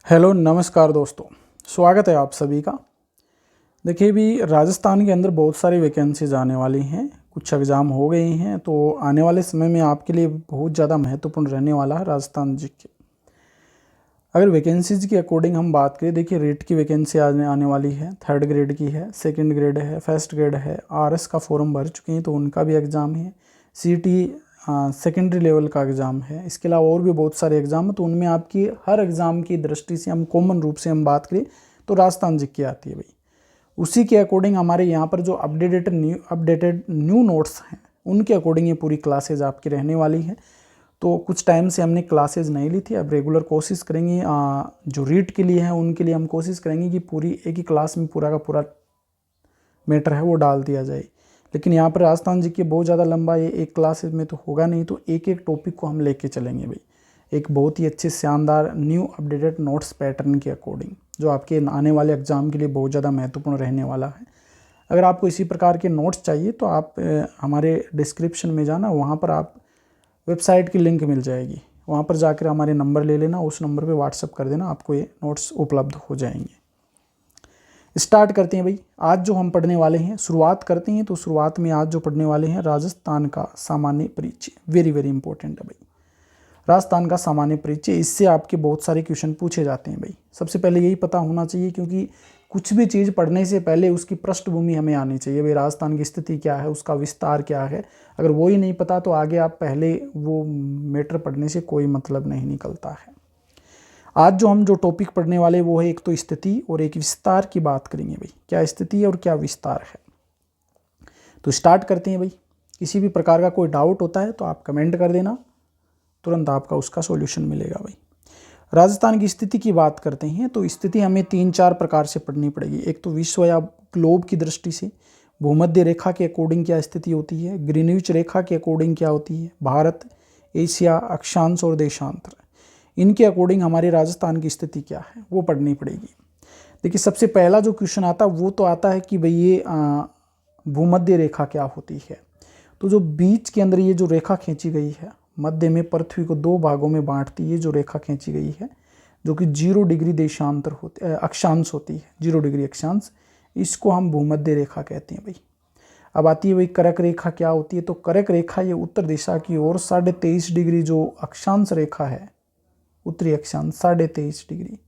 Hello नमस्कार दोस्तों, स्वागत है आप सभी का। देखिए भी राजस्थान के अंदर बहुत सारी वैकेंसीज आने वाली हैं, कुछ एग्ज़ाम हो गए हैं, तो आने वाले समय में आपके लिए बहुत ज़्यादा महत्वपूर्ण रहने वाला है राजस्थान जी के। अगर वैकेंसीज के अकॉर्डिंग हम बात करें, देखिए रेट की वैकेंसी आने वाली है, 3rd ग्रेड की है, 2nd ग्रेड है, 1st ग्रेड है। आरएस का फॉर्म भर चुके हैं तो उनका भी एग्ज़ाम है। सीटी सेकेंडरी लेवल का एग्ज़ाम है। इसके अलावा और भी बहुत सारे एग्ज़ाम हैं, तो उनमें आपकी हर एग्ज़ाम की दृष्टि से हम कॉमन रूप से हम बात करें तो राजस्थान जीके आती है भाई। उसी के अकॉर्डिंग हमारे यहाँ पर जो अपडेटेड न्यू नोट्स हैं, उनके अकॉर्डिंग ये पूरी क्लासेज आपकी रहने वाली है। तो कुछ टाइम से हमने क्लासेज नहीं ली थी, अब रेगुलर कोशिश करेंगे। जो रीट के लिए हैं उनके लिए हम कोशिश करेंगे कि पूरी एक ही क्लास में पूरा का पूरा मैटर है वो डाल दिया जाए। लेकिन यहाँ पर राजस्थान जी के बहुत ज़्यादा लंबा ये एक क्लासेज में तो होगा नहीं, तो एक एक टॉपिक को हम लेके चलेंगे भाई, एक बहुत ही अच्छे शानदार न्यू अपडेटेड नोट्स पैटर्न के अकॉर्डिंग, जो आपके आने वाले एग्जाम के लिए बहुत ज़्यादा महत्वपूर्ण रहने वाला है। अगर आपको इसी प्रकार के नोट्स चाहिए तो आप हमारे डिस्क्रिप्शन में जाना, वहाँ पर आप वेबसाइट की लिंक मिल जाएगी, वहाँ पर जाकर हमारे नंबर ले लेना, उस नंबर पे व्हाट्सअप कर देना, आपको ये नोट्स उपलब्ध हो जाएंगे। स्टार्ट करते हैं भाई। आज जो हम पढ़ने वाले हैं, शुरुआत करते हैं, तो शुरुआत में आज जो पढ़ने वाले हैं राजस्थान का सामान्य परिचय, वेरी वेरी इंपॉर्टेंट है भाई। राजस्थान का सामान्य परिचय, इससे आपके बहुत सारे क्वेश्चन पूछे जाते हैं भाई। सबसे पहले यही पता होना चाहिए, क्योंकि कुछ भी चीज़ पढ़ने से पहले उसकी पृष्ठभूमि हमें आनी चाहिए भाई। राजस्थान की स्थिति क्या है, उसका विस्तार क्या है, अगर वो ही नहीं पता तो आगे आप पहले वो मैटर पढ़ने से कोई मतलब नहीं निकलता है। आज जो हम टॉपिक पढ़ने वाले वो है, एक तो स्थिति और एक विस्तार की बात करेंगे भाई। क्या स्थिति है और क्या विस्तार है, तो स्टार्ट करते हैं भाई। किसी भी प्रकार का कोई डाउट होता है तो आप कमेंट कर देना, तुरंत आपका उसका सॉल्यूशन मिलेगा भाई। राजस्थान की स्थिति की बात करते हैं तो स्थिति हमें 3-4 प्रकार से पढ़नी पड़ेगी। एक तो विश्व या ग्लोब की दृष्टि से, भूमध्य रेखा के अकॉर्डिंग क्या स्थिति होती है, ग्रीनविच रेखा के अकॉर्डिंग क्या होती है, भारत, एशिया, अक्षांश और देशांतर, इनके अकॉर्डिंग हमारे राजस्थान की स्थिति क्या है वो पढ़नी पड़ेगी। देखिए सबसे पहला जो क्वेश्चन आता है वो तो आता है कि भाई ये भूमध्य रेखा क्या होती है। तो जो बीच के अंदर ये जो रेखा खींची गई है, मध्य में पृथ्वी को 2 भागों में बांटती है जो रेखा खींची गई है, जो कि 0 डिग्री देशांतर अक्षांश होती है, 0 डिग्री अक्षांश, इसको हम भूमध्य रेखा कहते हैं भाई। अब आती है भाई कर्क रेखा क्या होती है। तो कर्क रेखा ये उत्तर दिशा की ओर 23.5 डिग्री जो अक्षांश रेखा है, उत्तरी अक्षांश 23.5 डिग्री,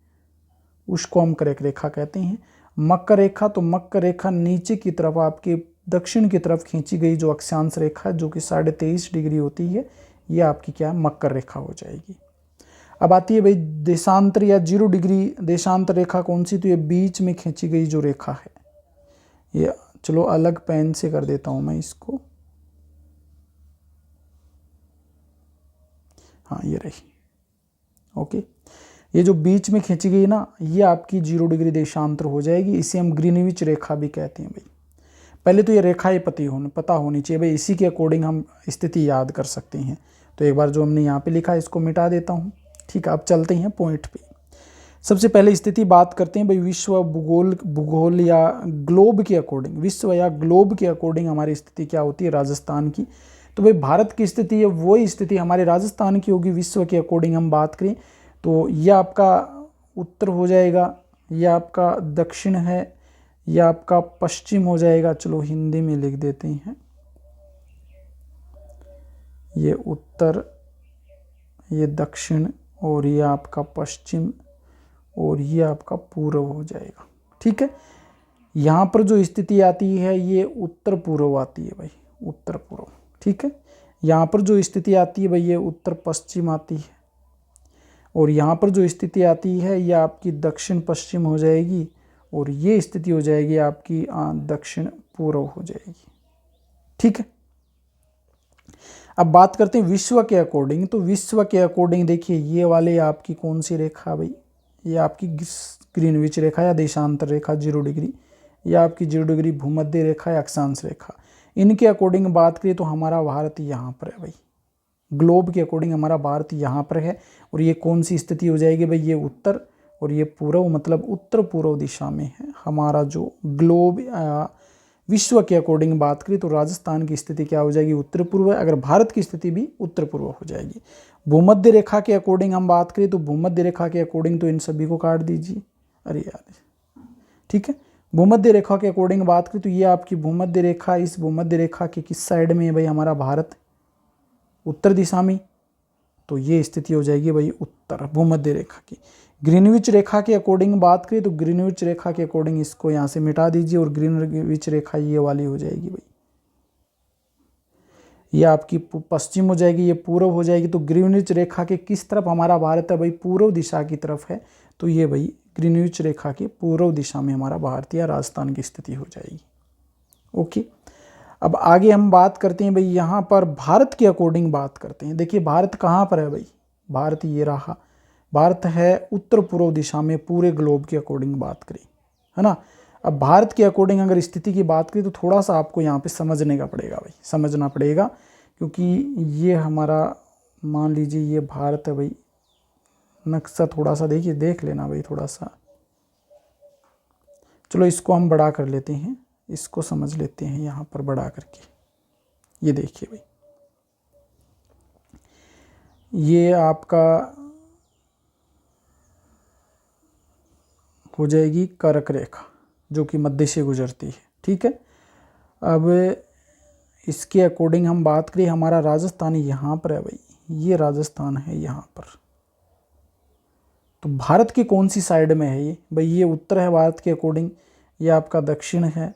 उसको हम कर्क रेखा कहते हैं। मकर रेखा, तो मकर रेखा नीचे की तरफ आपके दक्षिण की तरफ खींची गई जो अक्षांश रेखा जो कि 23.5 डिग्री होती है, ये आपकी क्या है, मकर रेखा हो जाएगी। अब आती है भाई देशांतर या 0 डिग्री देशांतर रेखा कौन सी, तो ये बीच में खींची गई जो रेखा है, ये चलो अलग पेन से कर देता हूं मैं इसको, हाँ ये रही, ओके। ये जो बीच में खींची गई ना, ये आपकी 0 डिग्री देशांतर हो जाएगी, इसे हम ग्रीनविच रेखा भी कहते हैं भाई। पहले तो ये रेखाएं पता होनी चाहिए भाई, इसी के अकॉर्डिंग हम स्थिति याद कर सकते हैं। तो एक बार जो हमने यहाँ पे लिखा है इसको मिटा देता हूँ, ठीक है। अब चलते हैं पॉइंट पे। सबसे पहले स्थिति बात करते हैं भाई, विश्व भूगोल या ग्लोब के अकॉर्डिंग, विश्व या ग्लोब के अकॉर्डिंग हमारी स्थिति क्या होती है राजस्थान की। तो भाई भारत की स्थिति है वही स्थिति हमारे राजस्थान की होगी। विश्व के अकॉर्डिंग हम बात करें तो यह आपका उत्तर हो जाएगा, यह आपका दक्षिण है, यह आपका पश्चिम हो जाएगा, चलो हिंदी में लिख देते हैं, ये उत्तर, ये दक्षिण, और ये आपका पश्चिम, और ये आपका पूर्व हो जाएगा, ठीक है। यहाँ पर जो स्थिति आती है ये उत्तर पूर्व आती है भाई, उत्तर पूर्व, ठीक है। यहाँ पर जो स्थिति आती है भाई ये उत्तर पश्चिम आती है, और यहाँ पर जो स्थिति आती है ये आपकी दक्षिण पश्चिम हो जाएगी, और ये स्थिति हो जाएगी आपकी दक्षिण पूर्व हो जाएगी, ठीक है। अब बात करते हैं विश्व के अकॉर्डिंग। तो विश्व के अकॉर्डिंग देखिए ये वाले आपकी कौन सी रेखा भाई, ये आपकी ग्रीनविच रेखा या देशांतर रेखा 0 डिग्री, या आपकी 0 डिग्री भूमध्य रेखा या अक्षांश रेखा, इनके अकॉर्डिंग बात करें तो हमारा भारत यहाँ पर है भाई। ग्लोब के अकॉर्डिंग हमारा भारत यहाँ पर है, और ये कौन सी स्थिति हो जाएगी भाई, ये उत्तर, और ये पूर्व, मतलब उत्तर पूर्व दिशा में है हमारा जो ग्लोब विश्व के अकॉर्डिंग बात करें तो राजस्थान की स्थिति क्या हो जाएगी, उत्तर पूर्व। अगर भारत की स्थिति भी उत्तर पूर्व हो जाएगी। भूमध्य रेखा के अकॉर्डिंग हम बात करें तो भूमध्य रेखा के अकॉर्डिंग तो इन सभी को काट दीजिए, अरे यार, ठीक है। भूमध्य रेखा के अकॉर्डिंग बात करें तो ये आपकी भूमध्य रेखा, इस भूमध्य रेखा के किस साइड में है भाई, हमारा भारत उत्तर दिशा में, तो ये स्थिति हो जाएगी भाई उत्तर भूमध्य रेखा की। ग्रीनविच रेखा के अकॉर्डिंग बात करें तो ग्रीनविच रेखा के अकॉर्डिंग इसको यहाँ से मिटा दीजिए और ग्रीनविच रेखा ये वाली हो जाएगी भाई, ये आपकी पश्चिम हो जाएगी, ये पूर्व हो जाएगी। तो ग्रीनविच रेखा के किस तरफ हमारा भारत है भाई, पूर्व दिशा की तरफ है, तो ये भाई ग्रीनविच रेखा के पूर्व दिशा में हमारा भारत या राजस्थान की स्थिति हो जाएगी। ओके, अब आगे हम बात करते हैं भाई, यहाँ पर भारत के अकॉर्डिंग बात करते हैं। देखिए भारत कहाँ पर है भाई, भारत ये रहा, भारत है उत्तर पूर्व दिशा में पूरे ग्लोब के अकॉर्डिंग बात करें, है ना। अब भारत के अकॉर्डिंग अगर स्थिति की बात करें तो थोड़ा सा आपको यहाँ पे समझने का पड़ेगा भाई, समझना पड़ेगा, क्योंकि ये हमारा मान लीजिए ये भारत है भाई, नक्शा थोड़ा सा देखिए, देख लेना भाई थोड़ा सा। चलो इसको हम बड़ा कर लेते हैं, इसको समझ लेते हैं यहाँ पर बड़ा करके। ये देखिए भाई, ये आपका हो जाएगी कर्क रेखा जो कि मध्य से गुजरती है, ठीक है। अब इसके अकॉर्डिंग हम बात करें, हमारा राजस्थान यहाँ पर है भाई, ये राजस्थान है यहाँ पर। तो भारत के कौन सी साइड में है ये भाई, ये उत्तर है भारत के अकॉर्डिंग, ये आपका दक्षिण है,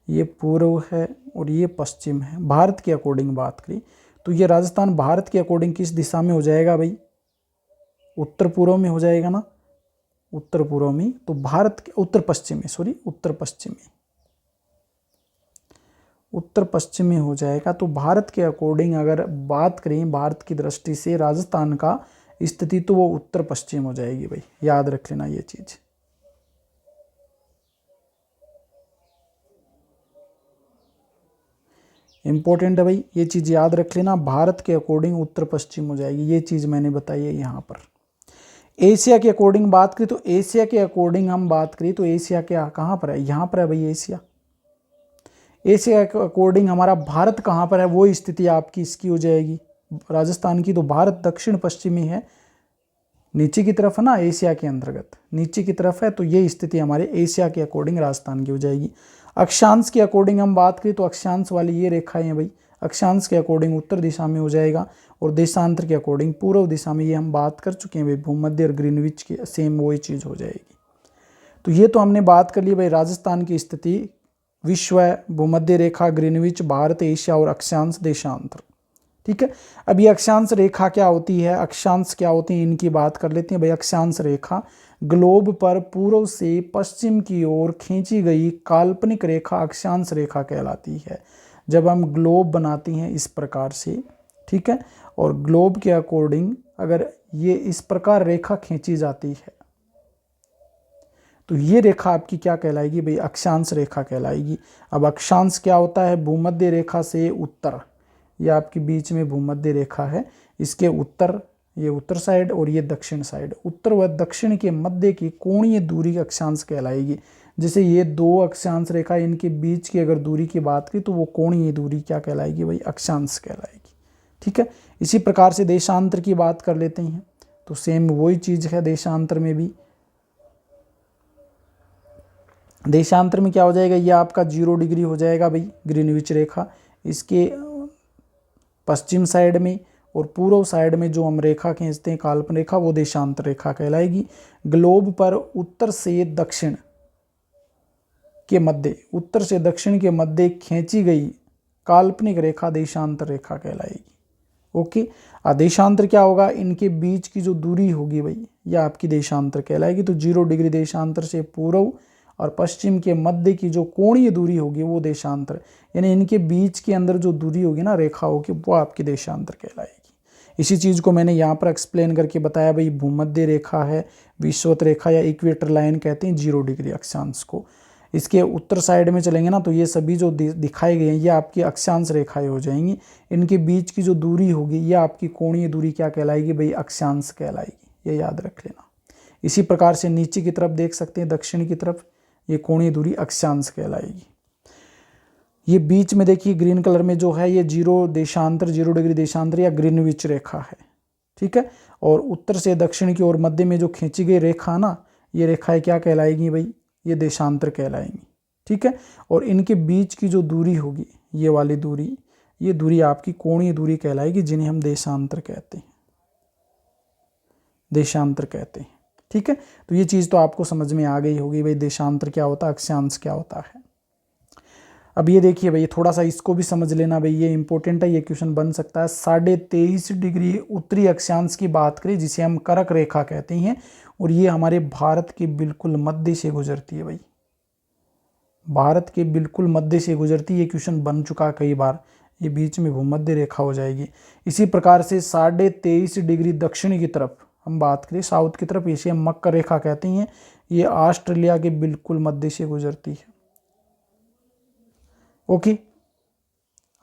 ये पूर्व है और ये पश्चिम है। भारत के अकॉर्डिंग बात करें तो ये राजस्थान भारत के अकॉर्डिंग किस दिशा में हो जाएगा भाई, उत्तर पूर्व में हो जाएगा ना, उत्तर पूर्व में। तो भारत के उत्तर पश्चिम में, सॉरी उत्तर पश्चिम में, उत्तर पश्चिम में हो जाएगा। तो भारत के अकॉर्डिंग अगर बात करें, भारत की दृष्टि से राजस्थान का स्थिति तो वो उत्तर पश्चिम हो जाएगी भाई, याद रख लेना ये चीज। इंपॉर्टेंट है भाई, ये चीज याद रख लेना, भारत के अकॉर्डिंग उत्तर पश्चिम हो जाएगी, ये चीज मैंने बताई है यहाँ पर। एशिया के अकॉर्डिंग बात करें तो एशिया के अकॉर्डिंग हम बात करें तो एशिया क्या कहाँ पर है, यहाँ पर है भाई एशिया। एशिया के अकॉर्डिंग हमारा भारत कहाँ पर है, वो स्थिति आपकी इसकी हो जाएगी राजस्थान की। तो भारत दक्षिण पश्चिमी है, नीचे की तरफ है ना, एशिया के अंतर्गत नीचे की तरफ है, तो ये स्थिति हमारे एशिया के अकॉर्डिंग राजस्थान की हो जाएगी। अक्षांश के अकॉर्डिंग हम बात करें तो अक्षांश वाली ये रेखाएं हैं भाई, अक्षांश के अकॉर्डिंग उत्तर दिशा में हो जाएगा और देशांतर के अकॉर्डिंग पूर्व दिशा में, ये हम बात कर चुके हैं भाई, भूमध्य और ग्रीनविच की सेम वही चीज़ हो जाएगी। तो ये तो हमने बात कर ली भाई राजस्थान की स्थिति, विश्व, भूमध्य रेखा, ग्रीनविच, भारत, एशिया और अक्षांश देशांतर, ठीक है। अब ये अक्षांश रेखा क्या होती है, अक्षांश क्या होती है, इनकी बात कर लेते हैं भाई। अक्षांश रेखा ग्लोब पर पूर्व से पश्चिम की ओर खींची गई काल्पनिक रेखा अक्षांश रेखा कहलाती है। जब हम ग्लोब बनाते हैं इस प्रकार से, ठीक है, और ग्लोब के अकॉर्डिंग अगर ये इस प्रकार रेखा खींची जाती है तो ये रेखा आपकी क्या कहलाएगी भाई, अक्षांश रेखा कहलाएगी। अब अक्षांश क्या होता है, भूमध्य रेखा से उत्तर, ये आपके बीच में भूमध्य रेखा है, इसके उत्तर, ये उत्तर साइड और ये दक्षिण साइड, उत्तर व दक्षिण के मध्य की कोणीय दूरी अक्षांश कहलाएगी। जैसे ये दो अक्षांश रेखा, इनके बीच की अगर दूरी की बात करें तो वो कोणीय दूरी क्या कहलाएगी भाई, अक्षांश कहलाएगी, ठीक है। इसी प्रकार से देशांतर की बात कर लेते हैं तो सेम वही चीज है, देशांतर में भी, देशांतर में क्या हो जाएगा, ये आपका 0 डिग्री हो जाएगा भाई ग्रीनविच रेखा, इसके पश्चिम साइड में और पूर्व साइड में जो हम रेखा खींचते हैं काल्पनिक रेखा, वो देशांतर रेखा कहलाएगी। ग्लोब पर उत्तर से दक्षिण के मध्य, उत्तर से दक्षिण के मध्य खींची गई काल्पनिक रेखा देशांतर रेखा कहलाएगी। ओके, देशांतर क्या होगा, इनके बीच की जो दूरी होगी भाई, यह आपकी देशांतर कहलाएगी। तो 0 डिग्री देशांतर से पूर्व और पश्चिम के मध्य की जो कोणीय दूरी होगी वो देशांतर, यानी इनके बीच के अंदर जो दूरी होगी ना रेखाओं की, वो आपकी देशांतर कहलाएगी। इसी चीज़ को मैंने यहाँ पर एक्सप्लेन करके बताया भाई, भूमध्य रेखा है, विषुवत रेखा या इक्वेटर लाइन कहते हैं 0 डिग्री अक्षांश को। इसके उत्तर साइड में चलेंगे ना तो ये सभी जो दिखाए गए हैं ये आपकी अक्षांश रेखाएं हो जाएंगी, इनके बीच की जो दूरी होगी ये आपकी कोणीय दूरी क्या कहलाएगी भाई, अक्षांश कहलाएगी, ये याद रख लेना। इसी प्रकार से नीचे की तरफ देख सकते हैं, दक्षिण की तरफ, ये कोणीय दूरी अक्षांश कहलाएगी। ये बीच में देखिए ग्रीन कलर में जो है ये 0 देशांतर 0 डिग्री देशांतर या ग्रीनविच रेखा है, ठीक है। और उत्तर से दक्षिण की ओर मध्य में जो खींची गई रेखा ना, ये रेखाएं क्या कहलाएगी भाई, ये देशांतर कहलाएंगी, ठीक है। और इनके बीच की जो दूरी होगी, ये वाली दूरी, ये दूरी आपकी कोणीय दूरी कहलाएगी, जिन्हें हम देशांतर कहते हैं, देशांतर कहते हैं, ठीक है। तो ये चीज़ तो आपको समझ में आ गई होगी भाई, देशांतर क्या होता है, अक्षांश क्या होता है। अब ये देखिए भाई, थोड़ा सा इसको भी समझ लेना भाई, ये इंपॉर्टेंट है, ये क्वेश्चन बन सकता है। 23.5 डिग्री उत्तरी अक्षांश की बात करें, जिसे हम कर्क रेखा कहते हैं, और ये हमारे भारत के बिल्कुल मध्य से गुजरती है भाई, भारत के बिल्कुल मध्य से गुजरती है। ये क्वेश्चन बन चुका कई बार, ये बीच में भूमध्य रेखा हो जाएगी। इसी प्रकार से 23.5 डिग्री दक्षिण की तरफ हम बात करें, साउथ की तरफ, इसे हम मकर रेखा कहते हैं, ये ऑस्ट्रेलिया के बिल्कुल मध्य से गुजरती है। ओके,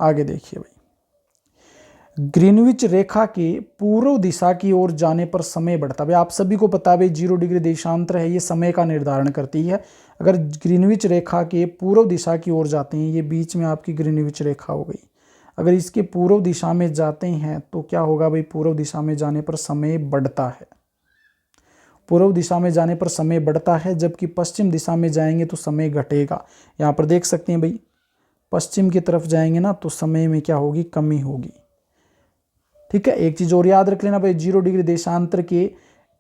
आगे देखिए भाई, ग्रीनविच रेखा के पूर्व दिशा की ओर जाने पर समय बढ़ता है। आप सभी को पता है भाई, 0 डिग्री देशांतर है, ये समय का निर्धारण करती है। अगर ग्रीनविच रेखा के पूर्व दिशा की ओर जाते हैं, ये बीच में आपकी ग्रीनविच रेखा हो गई, अगर इसके पूर्व दिशा में जाते हैं तो क्या होगा भाई, पूर्व दिशा में जाने पर समय बढ़ता है, पूर्व दिशा में जाने पर समय बढ़ता है, जबकि पश्चिम दिशा में जाएंगे तो समय घटेगा। यहाँ पर देख सकते हैं भाई, पश्चिम की तरफ जाएंगे ना तो समय में क्या होगी, कमी होगी, ठीक है। एक चीज़ और याद रख लेना भाई, 0 डिग्री देशांतर के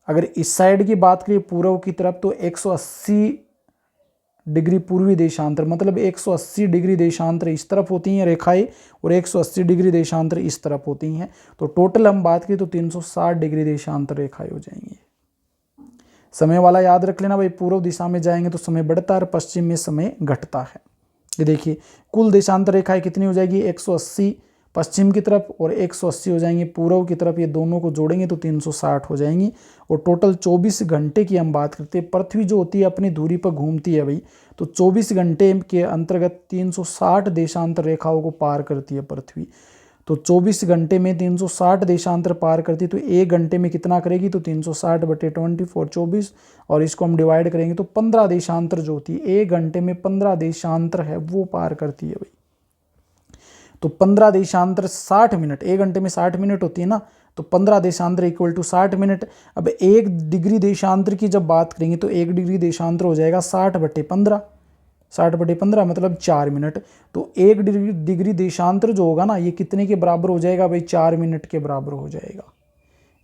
अगर इस साइड की बात करें पूर्व की तरफ, तो 180 डिग्री पूर्वी देशांतर, मतलब 180 डिग्री देशांतर इस तरफ होती हैं रेखाएं, और 180 डिग्री देशांतर इस तरफ होती हैं। तो टोटल हम बात करें तो 360 डिग्री देशांतर रेखाएं हो जाएंगी। समय वाला याद रख लेना भाई, पूर्व दिशा में जाएंगे तो समय बढ़ता है और पश्चिम में समय घटता है। ये देखिए, कुल देशांतर रेखाएं कितनी हो जाएगी, 180 पश्चिम की तरफ और 180 हो जाएंगी पूर्व की तरफ, ये दोनों को जोड़ेंगे तो 360 हो जाएंगी। और टोटल 24 घंटे की हम बात करते हैं, पृथ्वी जो होती है अपनी दूरी पर घूमती है भाई, तो 24 घंटे के अंतर्गत 360 देशांतर रेखाओं को पार करती है पृथ्वी। तो 24 घंटे में 360 देशांतर पार करती है, तो 1 घंटे में कितना करेगी, तो 360/24 24, और इसको हम डिवाइड करेंगे तो 15 देशांतर जो होती है, 1 घंटे में 15 देशांतर है वो पार करती है भाई। तो 15 देशांतर 60 मिनट, 1 घंटे में 60 मिनट होती है ना, तो 15 देशांतर इक्वल टू 60 मिनट। अब 1 डिग्री देशांतर की जब बात करेंगे तो 1 डिग्री देशांतर हो जाएगा 60/15, 60/15 मतलब 4 मिनट। तो 1 डिग्री देशांतर जो होगा ना, ये कितने के बराबर हो जाएगा भाई, 4 मिनट के बराबर हो जाएगा।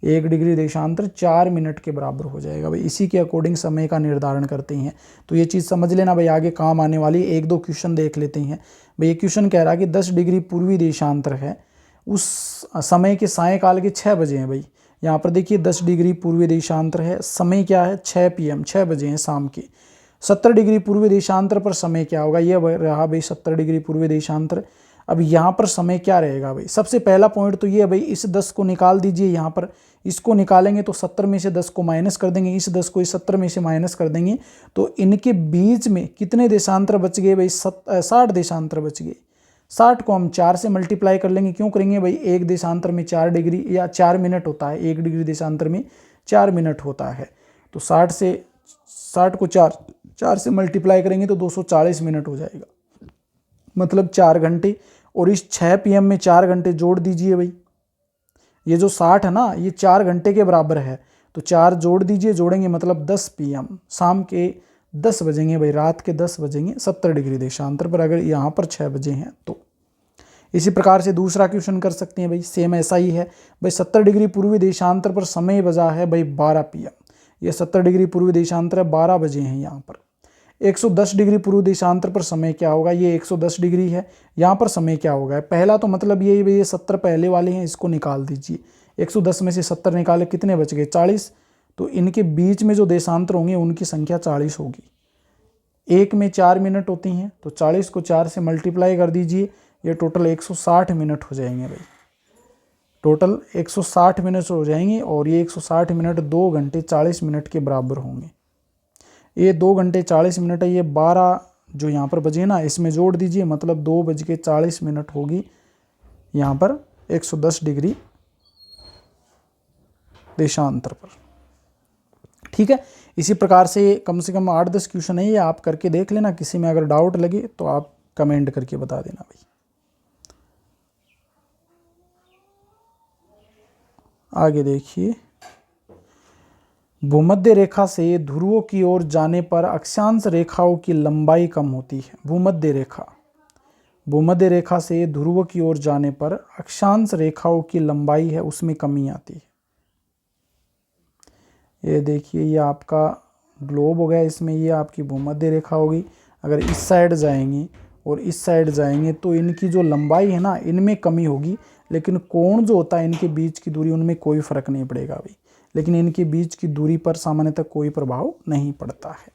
1 डिग्री देशांतर 4 मिनट के बराबर हो जाएगा भाई, इसी के अकॉर्डिंग समय का निर्धारण करते हैं। तो ये चीज़ समझ लेना भाई, आगे काम आने वाली। 1-2 क्वेश्चन देख लेते हैं भाई। ये क्वेश्चन कह रहा है कि 10 डिग्री पूर्वी देशांतर है, उस समय के सायंकाल के 6 बजे हैं भाई। यहाँ पर देखिए 10 डिग्री पूर्वी देशांतर है, समय क्या है 6 PM, 6 बजे हैं शाम के। 70 डिग्री पूर्वी देशांतर पर समय क्या होगा, ये रहा भाई 70 डिग्री पूर्वी देशांतर। अब यहाँ पर समय क्या रहेगा भाई, सबसे पहला पॉइंट तो ये है भाई, इस 10 को निकाल दीजिए। यहाँ पर इसको निकालेंगे तो 70 में से 10 को माइनस कर देंगे, इस 10 को इस 70 में से माइनस कर देंगे, तो इनके बीच में कितने देशांतर बच गए भाई, 60 देशांतर बच गए। 60 को हम 4 से मल्टीप्लाई कर लेंगे, क्यों करेंगे भाई, एक देशांतर में 4 डिग्री या 4 मिनट होता है, 1 डिग्री देशांतर में 4 मिनट होता है। तो 60 को 4 से मल्टीप्लाई करेंगे तो 240 मिनट हो जाएगा, मतलब 4 घंटे। और इस 6 PM में 4 घंटे जोड़ दीजिए भाई, ये जो 60 है ना, ये 4 घंटे के बराबर है, तो 4 जोड़ दीजिए, जोड़ेंगे मतलब 10 PM, शाम के 10 बजेंगे भाई, रात के 10 बजेंगे 70 डिग्री देशांतर पर, अगर यहाँ पर 6 बजे हैं तो। इसी प्रकार से दूसरा क्वेश्चन कर सकते हैं भाई, सेम ऐसा ही है भाई। 70 डिग्री पूर्वी देशांतर पर समय बजा है भाई 12 PM, ये 70 डिग्री पूर्वी देशांतर है, 12 बजे हैं यहाँ पर। 110 डिग्री पूर्व देशांतर पर समय क्या होगा, ये 110 डिग्री है, यहाँ पर समय क्या होगा। पहला तो मतलब ये भाई, ये 70 पहले वाले हैं, इसको निकाल दीजिए। 110 में से 70 निकाले, कितने बच गए, 40। तो इनके बीच में जो देशांतर होंगे उनकी संख्या 40 होगी। एक में 4 मिनट होती हैं, तो 40 को 4 से मल्टीप्लाई कर दीजिए, ये टोटल 160 मिनट हो जाएंगे भाई, टोटल 160 मिनट हो जाएंगे। और ये 160 मिनट 2 घंटे 40 मिनट के बराबर होंगे। ये 2 घंटे 40 मिनट है, ये 12 जो यहाँ पर बजे ना, इसमें जोड़ दीजिए, मतलब 2:40 होगी यहाँ पर 110 डिग्री देशांतर पर, ठीक है। इसी प्रकार से कम 8-10 क्वेश्चन है, ये आप करके देख लेना, किसी में अगर डाउट लगे तो आप कमेंट करके बता देना भाई। आगे देखिए, भूमध्य रेखा से ध्रुवों की ओर जाने पर अक्षांश रेखाओं की लंबाई कम होती है। भूमध्य रेखा से ध्रुव की ओर जाने पर अक्षांश रेखाओं की लंबाई है उसमें कमी आती है। ये देखिए, ये आपका ग्लोब हो गया, इसमें ये आपकी भूमध्य रेखा होगी। अगर इस साइड जाएंगे और इस साइड जाएंगे तो इनकी जो लंबाई है ना, इनमें कमी होगी, लेकिन कोण जो होता है इनके बीच की दूरी, उनमें कोई फर्क नहीं पड़ेगा भाई। लेकिन इनके बीच की दूरी पर सामान्यतः कोई प्रभाव नहीं पड़ता है।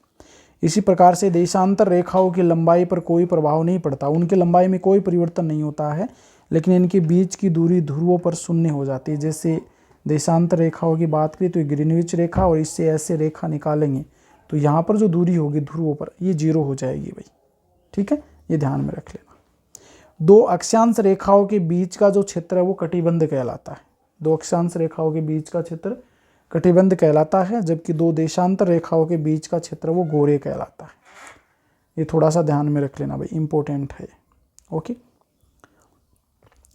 इसी प्रकार से देशांतर रेखाओं की लंबाई पर कोई प्रभाव नहीं पड़ता, उनकी लंबाई में कोई परिवर्तन नहीं होता है, लेकिन इनके बीच की दूरी ध्रुवों पर शून्य हो जाती है। जैसे देशांतर रेखाओं की बात करें तो ग्रीनविच रेखा, और इससे ऐसे रेखा निकालेंगे तो यहाँ पर जो दूरी होगी ध्रुवों पर, ये 0 हो जाएगी भाई। ठीक है, ये ध्यान में रख लेना। दो अक्षांश रेखाओं के बीच का जो क्षेत्र है वो कटिबंध कहलाता है। दो अक्षांश रेखाओं के बीच का क्षेत्र कटिबंध कहलाता है, जबकि दो देशांतर रेखाओं के बीच का क्षेत्र वो गोरे कहलाता है। ये थोड़ा सा ध्यान में रख लेना भाई, इंपॉर्टेंट है। ओके,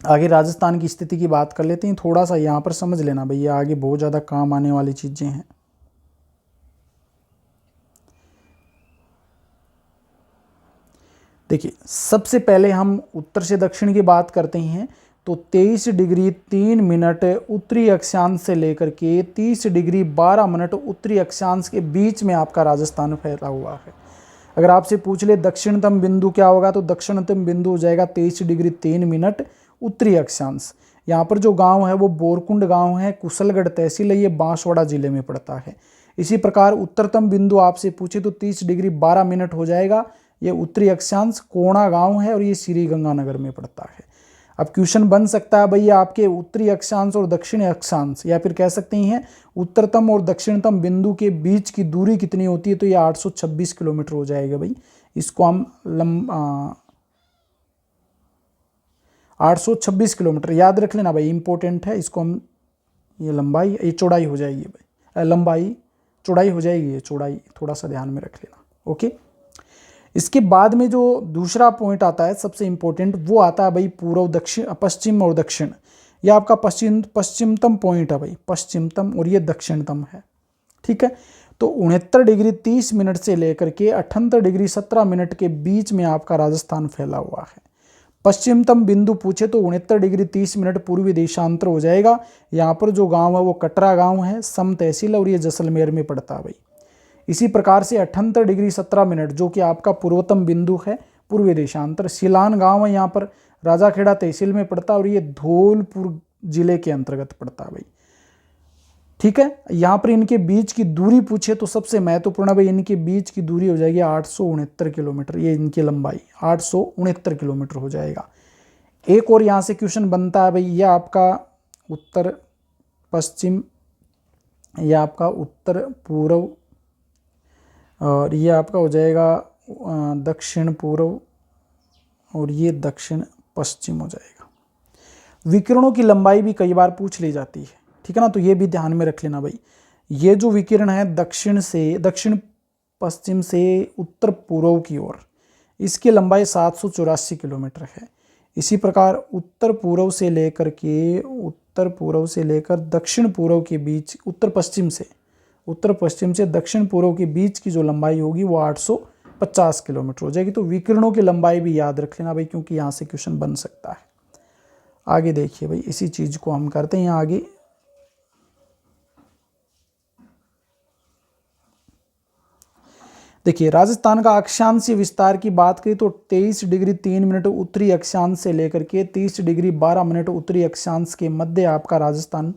आगे राजस्थान की स्थिति की बात कर लेते हैं। थोड़ा सा यहाँ पर समझ लेना भाई, ये आगे बहुत ज़्यादा काम आने वाली चीज़ें हैं। देखिए, सबसे पहले हम उत्तर से दक्षिण की बात करते हैं तो 23 डिग्री 3 मिनट उत्तरी अक्षांश से लेकर के 30 डिग्री 12 मिनट उत्तरी अक्षांश के बीच में आपका राजस्थान फैला हुआ है। अगर आपसे पूछ ले दक्षिणतम बिंदु क्या होगा, तो दक्षिणतम बिंदु हो जाएगा 23 डिग्री 3 मिनट उत्तरी अक्षांश। यहाँ पर जो गांव है वो बोरकुंड गांव है, कुशलगढ़ तहसील है, ये बांसवाड़ा जिले में पड़ता है। इसी प्रकार उत्तरतम बिंदु आपसे पूछे तो 30 डिग्री 12 मिनट हो जाएगा, ये उत्तरी अक्षांश कोणा गांव है और ये श्री गंगानगर में पड़ता है। अब क्वेश्चन बन सकता है भैया आपके उत्तरी अक्षांश और दक्षिणी अक्षांश, या फिर कह सकते हैं उत्तरतम और दक्षिणतम बिंदु के बीच की दूरी कितनी होती है, तो ये 826 किलोमीटर हो जाएगा भाई। इसको हम 826 किलोमीटर याद रख लेना भाई, इंपॉर्टेंट है। इसको हम, ये लंबाई, ये चौड़ाई हो जाएगी भाई, लंबाई चौड़ाई हो जाएगी, ये चौड़ाई थोड़ा सा ध्यान में रख लेना। ओके, इसके बाद में जो दूसरा पॉइंट आता है सबसे इंपॉर्टेंट, वो आता है भाई पूर्व दक्षिण, पश्चिम और दक्षिण। ये आपका पश्चिमतम पॉइंट है भाई, पश्चिमतम, और ये दक्षिणतम है। ठीक है, तो 69 डिग्री 30 मिनट से लेकर के 78 डिग्री 17 मिनट के बीच में आपका राजस्थान फैला हुआ है। पश्चिमतम बिंदु पूछे तो 69 डिग्री 30 मिनट पूर्वी देशांतर हो जाएगा। यहाँ पर जो गांव है वो कटरा गांव है, सम तहसील, और ये जैसलमेर में पड़ता है भाई। इसी प्रकार से 78 डिग्री 17 मिनट जो कि आपका पूर्वतम बिंदु है, पूर्वी देशांतर, सिलान गांव है, यहाँ पर राजाखेड़ा तहसील में पड़ता है, और ये धौलपुर जिले के अंतर्गत पड़ता है भाई। ठीक है, यहाँ पर इनके बीच की दूरी पूछे तो सबसे महत्वपूर्ण भाई, इनके बीच की दूरी हो जाएगी 869 किलोमीटर, ये इनकी लंबाई 869 किलोमीटर हो जाएगा। एक और यहाँ से क्वेश्चन बनता है भाई, यह आपका उत्तर पश्चिम, यह आपका उत्तर पूर्व, और ये आपका हो जाएगा दक्षिण पूर्व, और ये दक्षिण पश्चिम हो जाएगा। विकिरणों की लंबाई भी कई बार पूछ ली जाती है, ठीक है ना, तो ये भी ध्यान में रख लेना भाई। ये जो विकिरण है दक्षिण पश्चिम से उत्तर पूर्व की ओर, इसकी लंबाई 784 किलोमीटर है। इसी प्रकार उत्तर पूर्व से लेकर दक्षिण पूर्व के बीच, उत्तर पश्चिम से दक्षिण पूर्व के बीच की जो लंबाई होगी वो 850 किलोमीटर हो जाएगी। तो विकिरणों की लंबाई भी याद रख लेना भाई, क्योंकि यहाँ से क्वेश्चन बन सकता है। आगे देखिए भाई, इसी चीज को हम करते हैं आगे। देखिए, राजस्थान का अक्षांशीय विस्तार की बात करें तो 23 डिग्री 3 मिनट उत्तरी अक्षांश से लेकर के 30 डिग्री 12 मिनट उत्तरी अक्षांश के मध्य आपका राजस्थान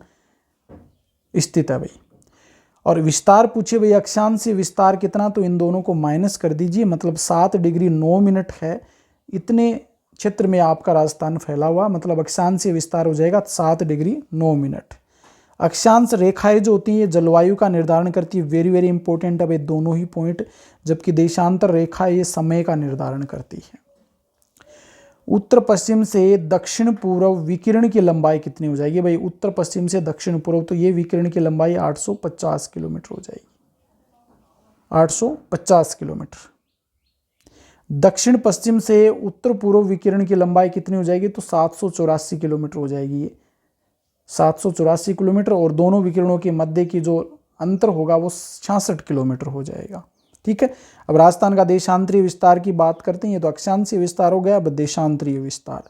स्थित है भाई। और विस्तार पूछे भाई अक्षांशीय विस्तार कितना, तो इन दोनों को माइनस कर दीजिए, मतलब 7 डिग्री 9 मिनट है, इतने क्षेत्र में आपका राजस्थान फैला हुआ, मतलब अक्षांशीय विस्तार हो जाएगा 7 डिग्री 9 मिनट। अक्षांश रेखाएं जो होती हैं ये जलवायु का निर्धारण करती है, वेरी वेरी इंपॉर्टेंट है भाई दोनों ही पॉइंट, जबकि देशांतर रेखा ये समय का निर्धारण करती है। उत्तर पश्चिम से दक्षिण पूर्व विकिरण की लंबाई कितनी हो जाएगी भाई, उत्तर पश्चिम से दक्षिण पूर्व, तो ये विकिरण की लंबाई 850 किलोमीटर हो जाएगी, 850 किलोमीटर। दक्षिण पश्चिम से उत्तर पूर्व विकिरण की लंबाई कितनी हो जाएगी, तो 784 किलोमीटर हो जाएगी ये, 784 किलोमीटर, और दोनों विकिरणों के मध्य की जो अंतर होगा वो 66 किलोमीटर हो जाएगा। ठीक है, अब राजस्थान का देशांतरीय विस्तार की बात करते हैं। ये तो अक्षांशीय विस्तार हो गया। अब देशांतरीय विस्तार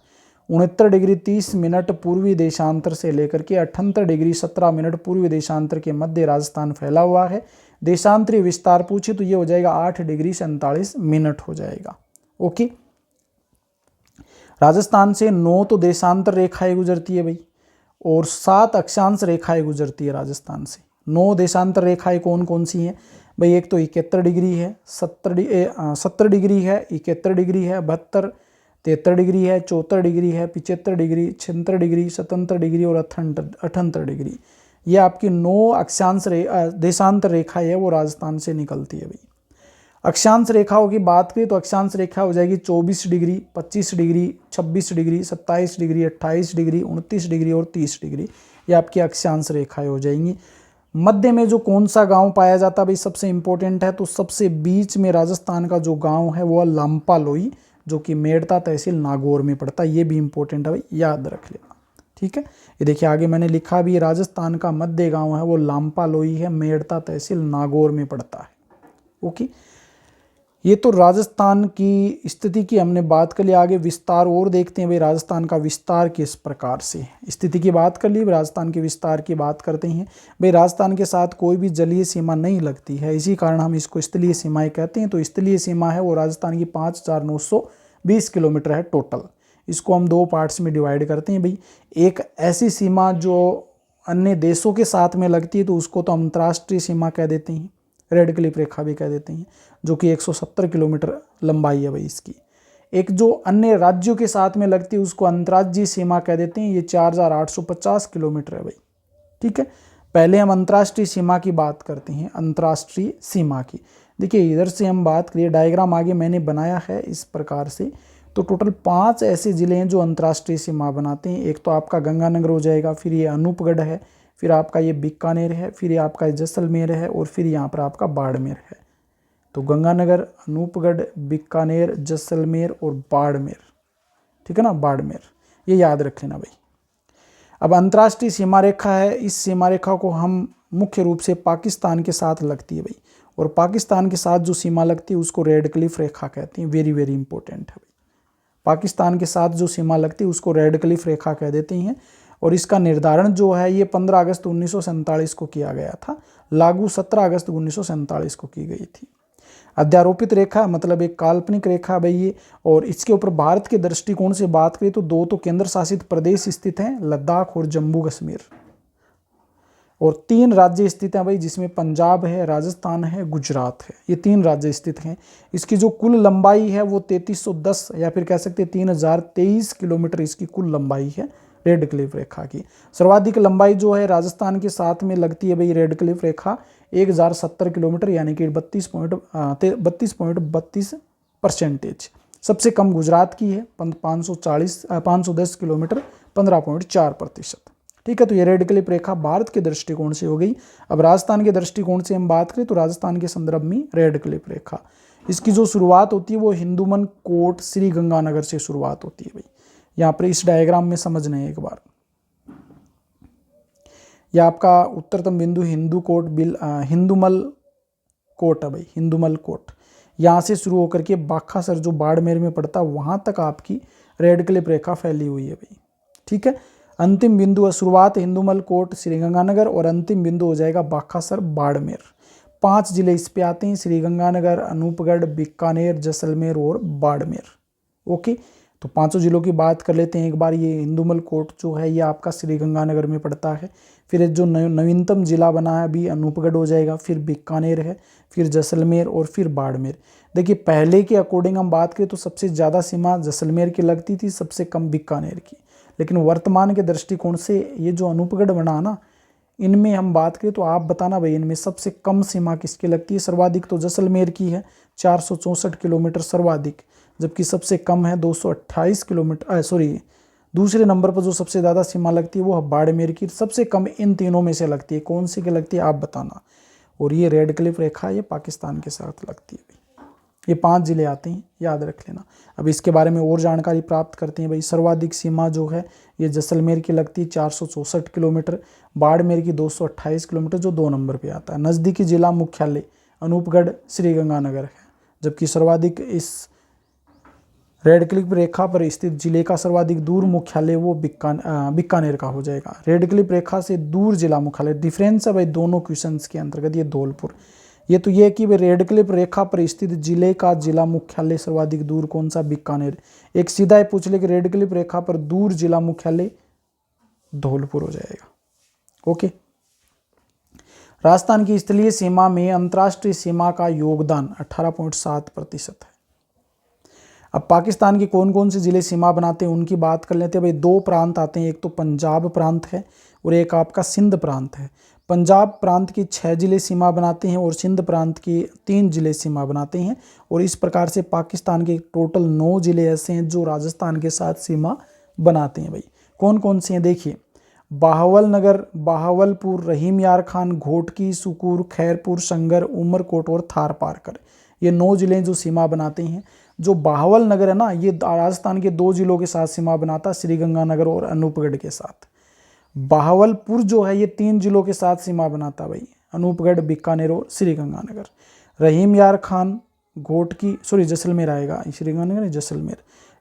69 डिग्री 30 मिनट पूर्वी देशांतर से लेकर के 78 डिग्री 17 मिनट पूर्वी देशांतर के मध्य राजस्थान फैला हुआ है। देशांतरीय विस्तार पूछे तो ये हो जाएगा 8 डिग्री 47 मिनट हो जाएगा। ओके, राजस्थान से 9 तो देशांतर रेखाएं गुजरती है भाई, और 7 अक्षांश रेखाएं गुजरती है राजस्थान से। 9 देशांतर रेखाएं कौन कौन सी हैं भाई, एक तो 71 डिग्री है, 70 डिग्री है, 71 डिग्री है, 72, 73 डिग्री है, 74 डिग्री है, 75 डिग्री, 76 डिग्री, 77 डिग्री और 78 डिग्री। ये आपकी 9 अक्षांश देशांतर रेखा है वो राजस्थान से निकलती है भाई। अक्षांश रेखाओं की बात करें तो अक्षांश रेखा हो जाएगी 24 degree, 25 degree, 26 degree, 27 degree, 28 degree, 29 degree और 30 डिग्री। ये आपकी अक्षांश रेखाएं हो जाएंगी। मध्य में जो कौन सा गांव पाया जाता है भाई, सबसे इंपॉर्टेंट है, तो सबसे बीच में राजस्थान का जो गांव है वो लांपा लोई, जो कि मेड़ता तहसील नागौर में पड़ता है। ये भी इंपॉर्टेंट है भाई, याद रख लेना। ठीक है, ये देखिए आगे मैंने लिखा भी, राजस्थान का मध्य गांव है वो लांपा लोई है, मेड़ता तहसील नागौर में पड़ता है। ओके, ये तो राजस्थान की स्थिति की हमने बात कर ली। आगे विस्तार और देखते हैं भाई, राजस्थान का विस्तार किस प्रकार से, स्थिति की बात कर ली, राजस्थान के विस्तार की बात करते हैं भाई। राजस्थान के साथ कोई भी जलीय सीमा नहीं लगती है, इसी कारण हम इसको स्थलीय सीमाएं कहते हैं। तो स्थलीय सीमा है वो राजस्थान की 5920 किलोमीटर है टोटल। इसको हम 2 पार्ट्स में डिवाइड करते हैं भाई। एक ऐसी सीमा जो अन्य देशों के साथ में लगती है तो उसको तो हम अंतर्राष्ट्रीय सीमा कह देते हैं, रेड क्लिफ रेखा भी कह देते हैं, जो कि 170 किलोमीटर लंबाई है भाई इसकी। एक जो अन्य राज्यों के साथ में लगती है उसको अंतर्राज्यीय सीमा कह देते हैं, ये 4850 किलोमीटर है भाई। ठीक है, पहले हम अंतर्राष्ट्रीय सीमा की बात करते हैं। अंतर्राष्ट्रीय सीमा की देखिए, इधर से हम बात करिए, डायग्राम आगे मैंने बनाया है इस प्रकार से। तो टोटल 5 ऐसे जिले हैं जो अंतर्राष्ट्रीय सीमा बनाते हैं। एक तो आपका गंगानगर हो जाएगा, फिर ये अनूपगढ़ है, फिर आपका ये बीकानेर है, फिर ये आपका जैसलमेर है, और फिर यहाँ पर आपका बाड़मेर है। तो गंगानगर, अनूपगढ़, बीकानेर, जैसलमेर और बाड़मेर। ठीक है ना, बाड़मेर, ये याद रख लेना भाई। अब अंतर्राष्ट्रीय सीमा रेखा है, इस सीमा रेखा को हम मुख्य रूप से पाकिस्तान के साथ लगती है भाई, और पाकिस्तान के साथ जो सीमा लगती है उसको रेड क्लिफ रेखा कहते हैं। वेरी वेरी इंपॉर्टेंट है भाई, पाकिस्तान के साथ जो सीमा लगती है उसको रेड क्लिफ रेखा कह देते हैं। और इसका निर्धारण जो है ये 15 अगस्त 1947 को किया गया था, लागू 17 अगस्त 1947 को की गई थी। अध्यारोपित रेखा मतलब एक काल्पनिक रेखा भाई ये, और इसके ऊपर भारत के दृष्टिकोण से बात करें तो 2 तो केंद्र शासित प्रदेश स्थित हैं, लद्दाख और जम्मू कश्मीर, और 3 राज्य स्थित हैं भाई, जिसमें पंजाब है, राजस्थान है, गुजरात है। ये 3 राज्य स्थित हैं। इसकी जो कुल लंबाई है वो 3310 या फिर कह सकते हैं 3023 किलोमीटर इसकी कुल लंबाई है रेड क्लिफ रेखा की। सर्वाधिक लंबाई जो है राजस्थान के साथ में लगती है भाई रेड क्लिफ रेखा, 1070 किलोमीटर, यानी कि 32.32%। सबसे कम गुजरात की है 510 किलोमीटर, 15.4%। ठीक है, तो ये रेड क्लिफ रेखा भारत के दृष्टिकोण से हो गई। अब राजस्थान के दृष्टिकोण से हम बात करें तो राजस्थान के संदर्भ में रेड क्लिफ रेखा, इसकी जो शुरुआत होती है वो हिंदुमन कोट श्री गंगानगर से शुरुआत होती है भाई। यहाँ पर इस डायग्राम में समझना है एक बार, यह आपका उत्तरतम बिंदु हिंदुमल कोट है भाई, हिंदुमल कोट। यहाँ से शुरू होकर के बाखासर जो बाड़मेर में पड़ता है वहाँ तक आपकी रेड क्लिफ रेखा फैली हुई है भाई। ठीक है, अंतिम बिंदु शुरुआत हिंदुमल कोट श्रीगंगानगर और अंतिम बिंदु हो जाएगा बाखासर बाड़मेर। 5 जिले इस पे आते हैं, श्रीगंगानगर, अनूपगढ़, बीकानेर, जैसलमेर और बाड़मेर। ओके, तो 5 जिलों की बात कर लेते हैं एक बार। ये हिंदुमल कोट जो है ये आपका श्रीगंगानगर में पड़ता है। फिर जो नवीनतम जिला बना है अभी अनूपगढ़ हो जाएगा, फिर बीकानेर है, फिर जैसलमेर और फिर बाड़मेर। देखिए पहले के अकॉर्डिंग हम बात करें तो सबसे ज़्यादा सीमा जैसलमेर की लगती थी, सबसे कम बीकानेर की। लेकिन वर्तमान के दृष्टिकोण से ये जो अनूपगढ़ बना ना, इनमें हम बात करें तो आप बताना भाई इनमें सबसे कम सीमा किसकी लगती है। सर्वाधिक तो जैसलमेर की है 464 किलोमीटर सर्वाधिक, जबकि सबसे कम है 228 किलोमीटर। दूसरे नंबर पर जो सबसे ज़्यादा सीमा लगती है वो बाड़मेर की। सबसे कम इन तीनों में से लगती है, कौन सी की लगती है आप बताना। और ये रेड क्लिफ रेखा ये पाकिस्तान के साथ लगती है भाई, ये 5 जिले आते हैं, याद रख लेना। अब इसके बारे में और जानकारी प्राप्त करते हैं भाई। सर्वाधिक सीमा जो है ये जैसलमेर की लगती है 464 किलोमीटर, बाड़मेर की 228 किलोमीटर जो 2 नंबर पे आता है। नज़दीकी जिला मुख्यालय अनूपगढ़ श्रीगंगानगर है, जबकि सर्वाधिक इस रेड क्लिप रेखा पर स्थित जिले का सर्वाधिक दूर मुख्यालय वो बीकानेर का हो जाएगा। रेड क्लिप रेखा से दूर जिला मुख्यालय, डिफरेंस है भाई दोनों क्वेश्चंस के अंतर्गत। ये धौलपुर, ये तो ये है कि रेड क्लिप रेखा पर स्थित जिले का जिला मुख्यालय सर्वाधिक दूर कौन सा, बीकानेर। एक सीधा ही पूछ ले कि रेड क्लिप रेखा पर दूर जिला मुख्यालय धौलपुर हो जाएगा। ओके। राजस्थान की स्थलीय सीमा में अंतर्राष्ट्रीय सीमा का योगदान 18.7% है। अब पाकिस्तान के कौन कौन से जिले सीमा बनाते हैं उनकी बात कर लेते हैं भाई। 2 प्रांत आते हैं, एक तो पंजाब प्रांत है और एक आपका सिंध प्रांत है। पंजाब प्रांत की 6 जिले सीमा बनाते हैं और सिंध प्रांत की 3 जिले सीमा बनाते हैं। और इस प्रकार से पाकिस्तान के टोटल 9 जिले ऐसे हैं जो राजस्थान के साथ सीमा बनाते हैं भाई। कौन कौन से हैं देखिए, बाहवल नगर, बहावलपुर, रहीम यार खान, घोटकी, सुकूर, खैरपुर, संगर, उमरकोट और थार पारकर, ये 9 जिले जो सीमा बनाते हैं। जो बाहवल नगर है ना, ये राजस्थान के 2 जिलों के साथ सीमा बनाता है, श्रीगंगानगर और अनूपगढ़ के साथ। बहावलपुर जो है ये 3 जिलों के साथ सीमा बनाता है भाई, अनूपगढ़, बीकानेर और श्रीगंगानगर। रहीम यार खान, घोटकी, जैसलमेर आएगा, श्रीगंगानगर जैसलमेर।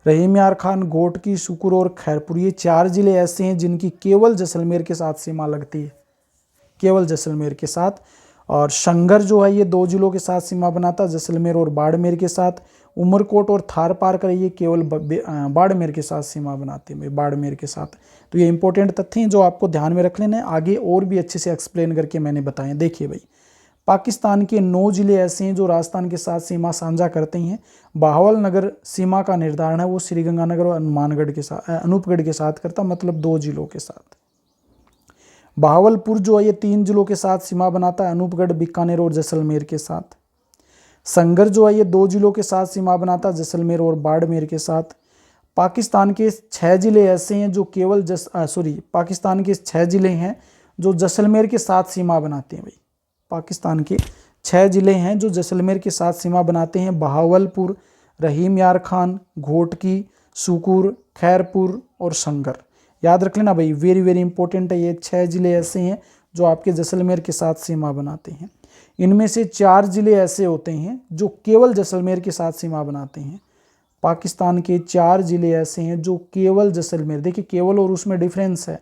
रहीम यार खान, घोटकी, सुकुर और खैरपुर, ये 4 जिले ऐसे हैं जिनकी केवल जैसलमेर के साथ सीमा लगती है, केवल जैसलमेर के साथ। और संगर जो है ये 2 जिलों के साथ सीमा बनाता है, जैसलमेर और बाड़मेर के साथ। उमरकोट और थार पारकर ये केवल बाड़मेर के साथ सीमा बनाते हैं, बाड़मेर के साथ। तो ये इंपॉर्टेंट तथ्य हैं जो आपको ध्यान में रख लेने, आगे और भी अच्छे से एक्सप्लेन करके मैंने बताए। देखिए भाई, पाकिस्तान के 9 जिले ऐसे हैं जो राजस्थान के साथ सीमा साझा करते हैं। बाहवल नगर सीमा का निर्धारण है वो श्रीगंगानगर और हनुमानगढ़ के साथ, अनूपगढ़ के साथ करता, मतलब 2 जिलों के साथ। बहावलपुर जो है ये 3 जिलों के साथ सीमा बनाता है, अनूपगढ़, बीकानेर और जैसलमेर के साथ। संगर जो है ये 2 जिलों के साथ सीमा बनाता है, जैसलमेर और बाड़मेर के साथ। पाकिस्तान के 6 जिले ऐसे हैं जो केवल पाकिस्तान के 6 जिले हैं जो जैसलमेर के साथ सीमा बनाते हैं भाई। पाकिस्तान के 6 जिले हैं जो जैसलमेर के साथ सीमा बनाते हैं, बहावलपुर, रहीम यार खान, घोटकी, सुकूर, खैरपुर और संगर। याद रख लेना भाई, वेरी वेरी इंपॉर्टेंट है। ये 6 जिले ऐसे हैं जो आपके जैसलमेर के साथ सीमा बनाते हैं। इनमें से 4 जिले ऐसे होते हैं जो केवल जैसलमेर के साथ सीमा बनाते हैं। पाकिस्तान के 4 जिले ऐसे हैं जो केवल जैसलमेर, देखिए केवल और उसमें डिफरेंस है,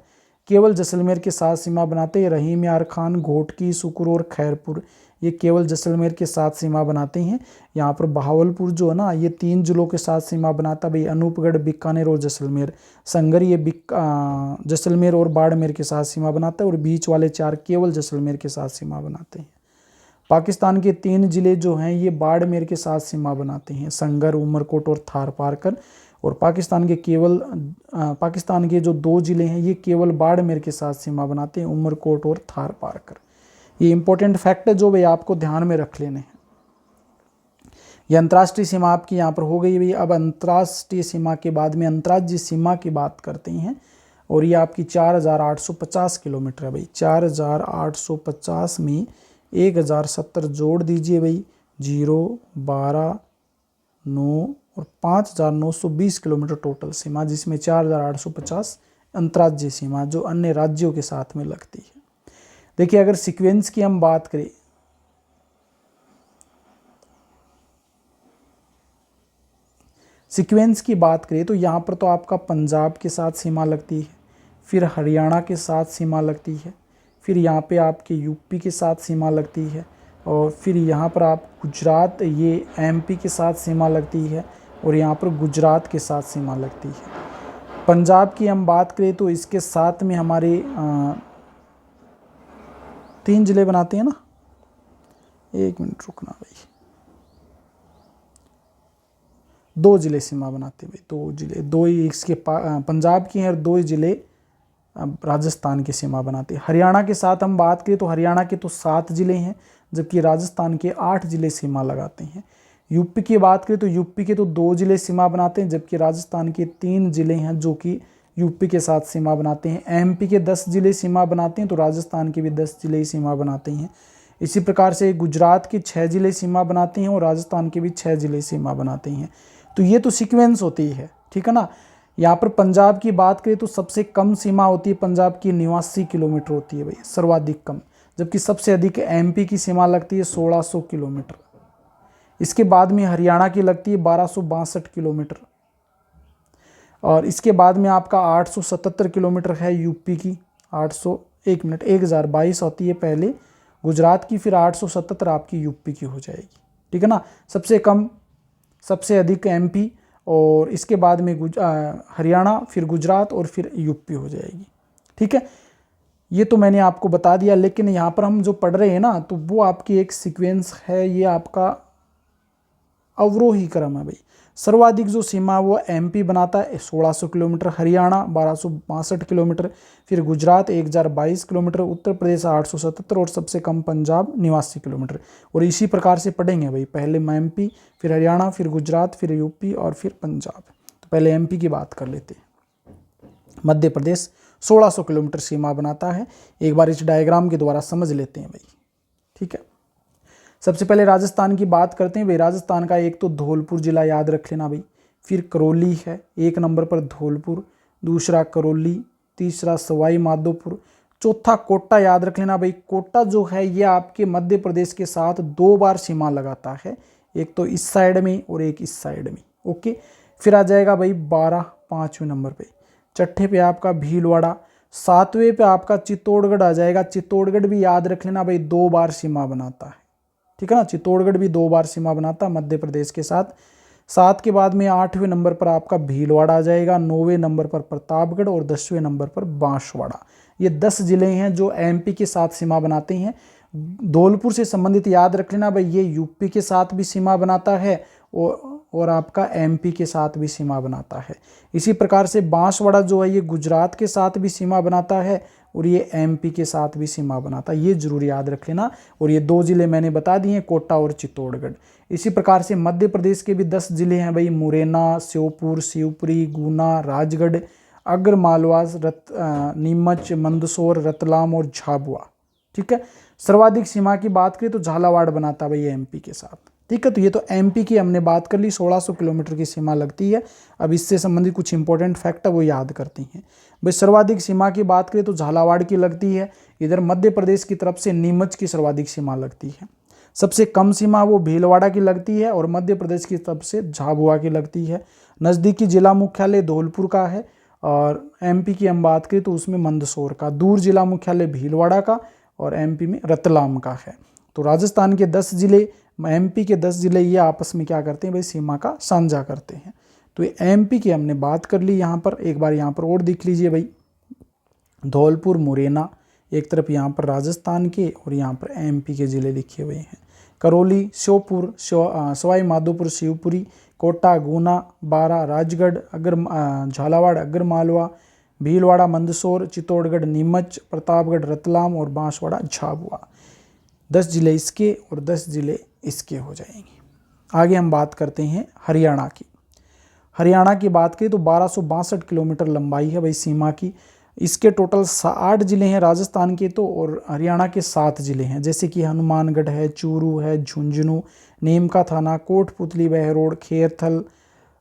केवल जैसलमेर के साथ सीमा बनाते हैं। रहीम यार खान, घोटकी, सुकुर और खैरपुर, ये केवल जैसलमेर के साथ सीमा बनाते हैं। यहाँ पर बहावलपुर जो है ना, ये 3 जिलों के साथ सीमा बनाता भाई, अनूपगढ़, बीकानेर और जैसलमेर। संगर ये जैसलमेर और बाड़मेर के साथ सीमा बनाता है और बीच वाले 4 केवल जैसलमेर के साथ सीमा बनाते हैं। पाकिस्तान के 3 जिले जो हैं ये बाड़मेर के साथ सीमा बनाते हैं, संगर, उमरकोट और थार पारकर। और पाकिस्तान के जो 2 जिले हैं ये केवल बाड़मेर के साथ सीमा बनाते हैं, उमरकोट और थार पारकर। ये इंपॉर्टेंट फैक्ट है जो भाई आपको ध्यान में रख लेने हैं। ये अंतर्राष्ट्रीय सीमा आपकी यहाँ पर हो गई भाई। अब अंतर्राष्ट्रीय सीमा के बाद में अंतर्राज्यीय सीमा की बात करते हैं और ये आपकी 4850 किलोमीटर है भाई। 4850 में 1070 जोड़ दीजिए भाई, 0, 12, 9 और 5920 किलोमीटर टोटल सीमा, जिसमें 4850 अंतर्राज्यीय सीमा जो अन्य राज्यों के साथ में लगती है। देखिए अगर सीक्वेंस की हम बात करें, तो यहाँ पर तो आपका पंजाब के साथ सीमा लगती है, फिर हरियाणा के साथ सीमा लगती है, फिर यहाँ पे आपके यूपी के साथ सीमा लगती है, और फिर यहाँ पर आप गुजरात, ये एमपी के साथ सीमा लगती है, और यहाँ पर गुजरात के साथ सीमा लगती है। पंजाब की हम बात करें तो इसके साथ में हमारे 3 जिले बनाते हैं ना, 1 मिनट रुकना भाई, 2 जिले सीमा बनाते हैं भाई, 2 जिले, 2 ही इसके पंजाब की हैं और 2 ही जिले राजस्थान की सीमा बनाते हैं। हरियाणा के साथ हम बात करें तो हरियाणा के तो 7 जिले हैं, जबकि राजस्थान के 8 जिले सीमा लगाते हैं। यूपी की बात करें तो यूपी के तो 2 जिले सीमा बनाते हैं, जबकि राजस्थान के 3 जिले हैं जो कि यूपी के साथ सीमा बनाते हैं। एमपी के 10 जिले सीमा बनाते हैं, तो राजस्थान के भी 10 जिले ही सीमा बनाते हैं। इसी प्रकार से गुजरात की 6 ज़िले सीमा बनाते हैं और राजस्थान के भी 6 ज़िले सीमा बनाते हैं। तो ये तो सीक्वेंस होती है, ठीक है ना। यहाँ पर पंजाब की बात करें तो सबसे कम सीमा होती है पंजाब की 89 किलोमीटर होती है भाई, सर्वाधिक कम। जबकि सबसे अधिक एमपी की सीमा लगती है 1600 किलोमीटर। इसके बाद में हरियाणा की लगती है 1262 किलोमीटर और इसके बाद में आपका 877 किलोमीटर है यूपी की। 1022 होती है पहले गुजरात की, फिर 877 आपकी यूपी की हो जाएगी, ठीक है ना। सबसे कम सबसे अधिक एमपी और इसके बाद में हरियाणा, फिर गुजरात और फिर यूपी हो जाएगी, ठीक है। ये तो मैंने आपको बता दिया, लेकिन यहाँ पर हम जो पढ़ रहे हैं ना, तो वो आपकी एक सीक्वेंस है, ये आपका अवरोही क्रम है भाई। सर्वाधिक जो सीमा वो एमपी बनाता है 1600 किलोमीटर, हरियाणा 1262 किलोमीटर, फिर गुजरात 1022 किलोमीटर, उत्तर प्रदेश 877 और सबसे कम पंजाब 89 किलोमीटर। और इसी प्रकार से पढ़ेंगे भाई, पहले एमपी, फिर हरियाणा, फिर गुजरात, फिर यूपी और फिर पंजाब। तो पहले एमपी की बात कर लेते हैं। मध्य प्रदेश 1600 किलोमीटर सीमा बनाता है। एक बार इस डायग्राम के द्वारा समझ लेते हैं भाई, ठीक है। सबसे पहले राजस्थान की बात करते हैं भाई। राजस्थान का एक तो धौलपुर जिला याद रख लेना भाई, फिर करौली है 1 नंबर पर धौलपुर, दूसरा करौली, तीसरा सवाई माधोपुर, चौथा कोटा याद रख लेना भाई। कोटा जो है ये आपके मध्य प्रदेश के साथ 2 बार सीमा लगाता है, एक तो इस साइड में और एक इस साइड में, ओके। फिर आ जाएगा भाई 12 5वें नंबर पे, छठे पे आपका भीलवाड़ा, 7वें पे आपका चित्तौड़गढ़ आ जाएगा। चित्तौड़गढ़ भी याद रख लेना भाई 2 बार सीमा बनाता है, ठीक है ना। चित्तौड़गढ़ भी 2 बार सीमा बनाता है मध्य प्रदेश के साथ। 7 के बाद में 8वें नंबर पर आपका भीलवाड़ा आ जाएगा, 9वें नंबर पर प्रतापगढ़ और 10वें नंबर पर बांसवाड़ा। ये 10 जिले हैं जो एमपी के साथ सीमा बनाते हैं। धौलपुर से संबंधित याद रख लेना भाई, ये यूपी के साथ भी सीमा बनाता है और आपका एमपी के साथ भी सीमा बनाता है। इसी प्रकार से बांसवाड़ा जो है ये गुजरात के साथ भी सीमा बनाता है और ये एमपी के साथ भी सीमा बनाता है, ये जरूर याद रख लेना। और ये 2 जिले मैंने बता दिए, कोटा और चित्तौड़गढ़। इसी प्रकार से मध्य प्रदेश के भी 10 जिले हैं भाई, मुरैना, श्योपुर, शिवपुरी, गुना, राजगढ़, अगर मालवा, नीमच, मंदसौर, रतलाम और झाबुआ, ठीक है। सर्वाधिक सीमा की बात करें तो झालावाड़ बनाता है भाई एमपी के साथ, ठीक है। तो ये तो एमपी की हमने बात कर ली, 1600 किलोमीटर की सीमा लगती है। अब इससे संबंधित कुछ इंपॉर्टेंट फैक्ट है वो याद करते हैं भाई। सर्वाधिक सीमा की बात करें तो झालावाड़ की लगती है। इधर मध्य प्रदेश की तरफ से नीमच की सर्वाधिक सीमा लगती है। सबसे कम सीमा वो भीलवाड़ा की लगती है और मध्य प्रदेश की तरफ से झाबुआ की लगती है। नज़दीकी जिला मुख्यालय धौलपुर का है और एमपी की हम बात करें तो उसमें मंदसौर का। दूर जिला मुख्यालय भीलवाड़ा का और एमपी में रतलाम का है। तो राजस्थान के 10 जिले, एमपी के 10 जिले ये आपस में क्या करते हैं भाई, सीमा का साझा करते हैं। तो ये एमपी की हमने बात कर ली। यहाँ पर एक बार यहाँ पर और देख लीजिए भाई, धौलपुर, मुरैना, एक तरफ यहाँ पर राजस्थान के और यहाँ पर एमपी के ज़िले लिखे हुए हैं। करौली, श्योपुर, सवाई माधोपुर, शिवपुरी, कोटा, गुना, बारा, राजगढ़, झालावाड़, अगर मालवा, भीलवाड़ा, मंदसौर, चित्तौड़गढ़, नीमच, प्रतापगढ़, रतलाम और बांसवाड़ा, झाबुआ। 10 जिले इसके और 10 जिले इसके हो जाएंगे। आगे हम बात करते हैं हरियाणा की। हरियाणा की बात करें तो 1262 किलोमीटर लंबाई है भाई सीमा की। इसके टोटल 8 जिले हैं राजस्थान के तो, और हरियाणा के 7 जिले हैं, जैसे कि हनुमानगढ़ है, चूरू है, झुंझुनू, नीम का थाना, कोटपुतली, बहरोड, खेरथल,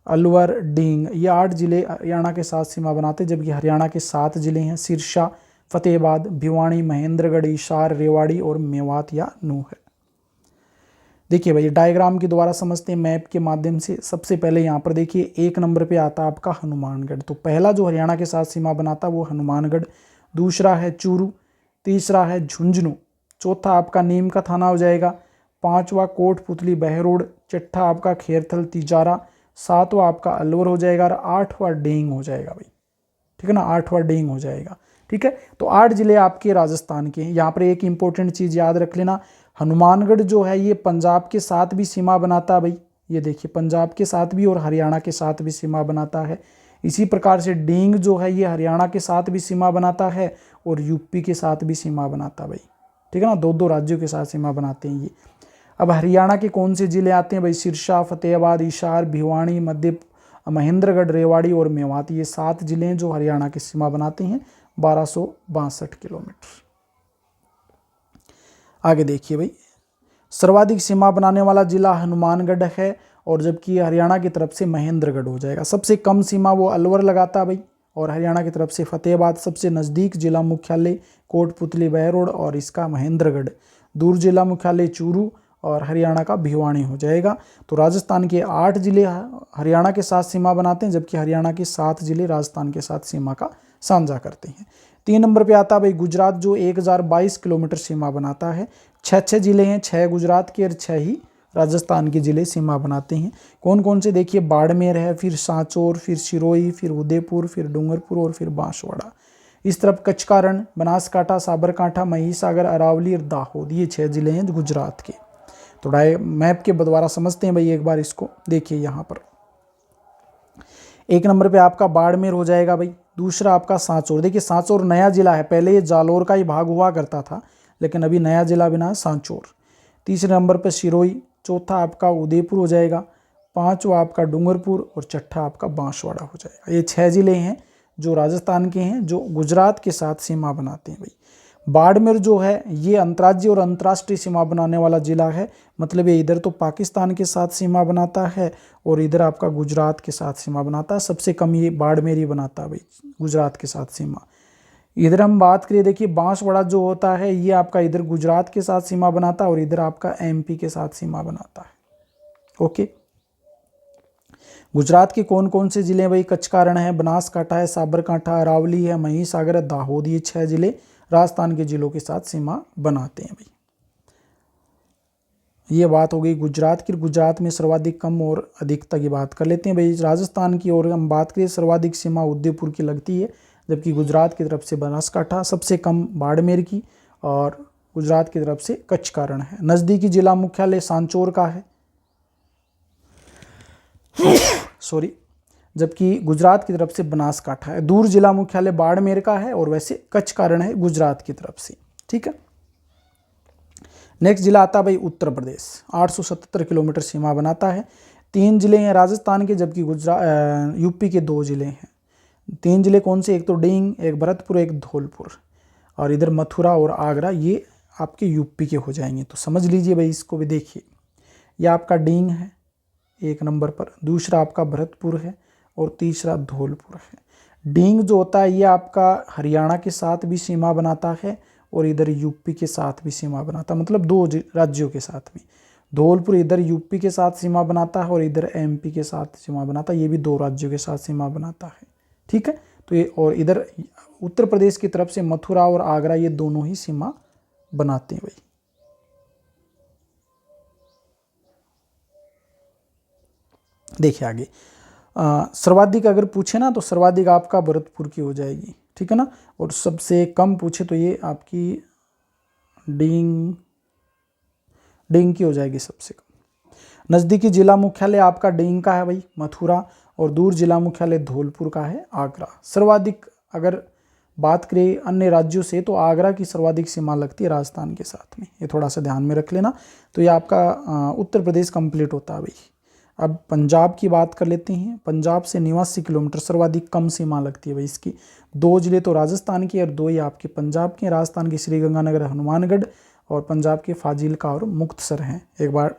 अलवर, डींग। ये 8 जिले हरियाणा के साथ सीमा बनाते हैं। जबकि हरियाणा के 7 जिले हैं सिरसा, फतेहाबाद, भिवानी, महेंद्रगढ़, हिसार, रेवाड़ी और मेवात या नूह है। देखिए भाई डायग्राम के द्वारा समझते हैं मैप के माध्यम से। सबसे पहले यहाँ पर देखिए 1 नंबर पे आता है आपका हनुमानगढ़। तो पहला जो हरियाणा के साथ सीमा बनाता है वो हनुमानगढ़, दूसरा है चूरू, तीसरा है झुंझुनू, चौथा आपका नीम का थाना हो जाएगा, 5वां कोटपुतली बहरोड, छठा आपका खेरथल तिजारा, 7वां आपका अलवर हो जाएगा और 8वां डींग हो जाएगा भाई, ठीक है ना। 8वां डींग हो जाएगा, ठीक है। तो 8 जिले आपके राजस्थान के हैं। यहाँ पर एक इंपॉर्टेंट चीज़ याद रख लेना, हनुमानगढ़ जो है ये पंजाब के साथ भी सीमा बनाता है भाई। ये देखिए पंजाब के साथ भी और हरियाणा के साथ भी सीमा बनाता है। इसी प्रकार से डींग जो है ये हरियाणा के साथ भी सीमा बनाता है और यूपी के साथ भी सीमा बनाता है भाई, ठीक है ना। 2-2 राज्यों के साथ सीमा बनाते हैं ये। अब हरियाणा के कौन से जिले आते हैं भाई, सिरसा, फतेहाबाद, हिसार, भिवानी, महेंद्रगढ़, रेवाड़ी और मेवात। ये 7 जिले हैं जो हरियाणा की सीमा बनाते हैं 1262 किलोमीटर। आगे देखिए भाई, सर्वाधिक सीमा बनाने वाला जिला हनुमानगढ़ है, और जबकि हरियाणा की तरफ से महेंद्रगढ़ हो जाएगा। सबसे कम सीमा वो अलवर लगाता है भाई, और हरियाणा की तरफ से फतेहाबाद। सबसे नज़दीक जिला मुख्यालय कोटपुतली बहरोड और इसका महेंद्रगढ़। दूर जिला मुख्यालय चूरू और हरियाणा का भिवानी हो जाएगा। तो राजस्थान के 8 जिले हरियाणा के साथ सीमा बनाते हैं, जबकि हरियाणा के 7 जिले राजस्थान के साथ सीमा का साझा करते हैं। 3 नंबर पे आता है भाई गुजरात, जो 1022 किलोमीटर सीमा बनाता है। 6 जिले हैं, 6 गुजरात के और 6 ही राजस्थान के जिले सीमा बनाते हैं। कौन कौन से देखिए, बाड़मेर है, फिर सांचौर, फिर सिरोही, फिर उदयपुर, फिर डूंगरपुर और फिर बांसवाड़ा। इस तरफ कच्छ का रण, बनासकांठा, साबरकांठा, महिसागर, अरावली और दाहोद, ये 6 जिले हैं गुजरात के। थोड़ा मैप के द्वारा समझते हैं भाई एक बार इसको। देखिए यहाँ पर 1 नंबर पे आपका बाड़मेर हो जाएगा भाई। दूसरा आपका सांचौर। देखिए सांचौर नया जिला है, पहले ये जालोर का ही भाग हुआ करता था, लेकिन अभी नया जिला बना है सांचौर। तीसरे नंबर पे सिरोही, चौथा आपका उदयपुर हो जाएगा, पांचवा आपका डूंगरपुर और छठा आपका बांसवाड़ा हो जाएगा। ये 6 जिले हैं जो राजस्थान के हैं, जो गुजरात के साथ सीमा बनाते हैं भाई। बाड़मेर जो है ये अंतर्राज्यीय और अंतर्राष्ट्रीय सीमा बनाने वाला जिला है, मतलब ये इधर तो पाकिस्तान के साथ सीमा बनाता है और इधर आपका गुजरात के साथ सीमा बनाता है। सबसे कम ये बाड़मेर ही बनाता है भाई गुजरात के साथ सीमा। इधर हम बात करिए, देखिए बांसवाड़ा जो होता है ये आपका इधर गुजरात के साथ सीमा बनाता है और इधर आपका एमपी के साथ सीमा बनाता है। ओके, गुजरात के कौन कौन से जिले भाई, कच्छ का रण है, बनासकांठा है, साबरकांठा, अरावली है, महिसागर, दाहोद, ये 6 जिले राजस्थान के जिलों के साथ सीमा बनाते हैं भाई। ये बात हो गई गुजरात की। गुजरात में सर्वाधिक कम और अधिकता की बात कर लेते हैं भाई। राजस्थान की ओर हम बात करें, सर्वाधिक सीमा उदयपुर की लगती है, जबकि गुजरात की तरफ से बनासकांठा, सबसे कम बाड़मेर की, और गुजरात की तरफ से कच्छ का रण है। नज़दीकी जिला मुख्यालय सांचौर का है सॉरी, जबकि गुजरात की तरफ से बनासकांठा है। दूर जिला मुख्यालय बाड़मेर का है और वैसे कच्छ का रण है गुजरात की तरफ से। ठीक है, नेक्स्ट जिला आता है भाई उत्तर प्रदेश, 877 किलोमीटर सीमा बनाता है। 3 जिले हैं राजस्थान के, जबकि यूपी के 2 जिले हैं। 3 जिले कौन से, एक तो डींग, एक भरतपुर, एक धौलपुर, और इधर मथुरा और आगरा, ये आपके यूपी के हो जाएंगे। तो समझ लीजिए भाई इसको भी। देखिए यह आपका डींग है 1 नंबर पर, दूसरा आपका भरतपुर है और तीसरा धौलपुर है। डींग जो होता है ये आपका हरियाणा के साथ भी सीमा बनाता है और इधर यूपी के साथ भी सीमा बनाता है, मतलब 2 राज्यों के साथ भी। धौलपुर इधर यूपी के साथ सीमा बनाता है और इधर एमपी के साथ सीमा बनाता है, ये भी 2 राज्यों के साथ सीमा बनाता है। ठीक है, तो ये, और इधर उत्तर प्रदेश की तरफ से मथुरा और आगरा, ये दोनों ही सीमा बनाते हैं भाई। देखिए आगे सर्वाधिक अगर पूछे ना, तो सर्वाधिक आपका भरतपुर की हो जाएगी। ठीक है ना, और सबसे कम पूछे तो ये आपकी डींग की हो जाएगी सबसे कम। नज़दीकी जिला मुख्यालय आपका डींग का है भाई, मथुरा, और दूर जिला मुख्यालय धौलपुर का है, आगरा। सर्वाधिक अगर बात करें अन्य राज्यों से, तो आगरा की सर्वाधिक सीमा लगती है राजस्थान के साथ में, ये थोड़ा सा ध्यान में रख लेना। तो ये आपका उत्तर प्रदेश कंप्लीट होता है भाई। अब पंजाब की बात कर लेते हैं। पंजाब से 89 किलोमीटर सर्वाधिक कम सीमा लगती है भाई इसकी। 2 जिले तो राजस्थान के और 2 ही आपके पंजाब के। राजस्थान के श्रीगंगानगर, हनुमानगढ़, और पंजाब के फाजिलका और मुक्तसर हैं। एक बार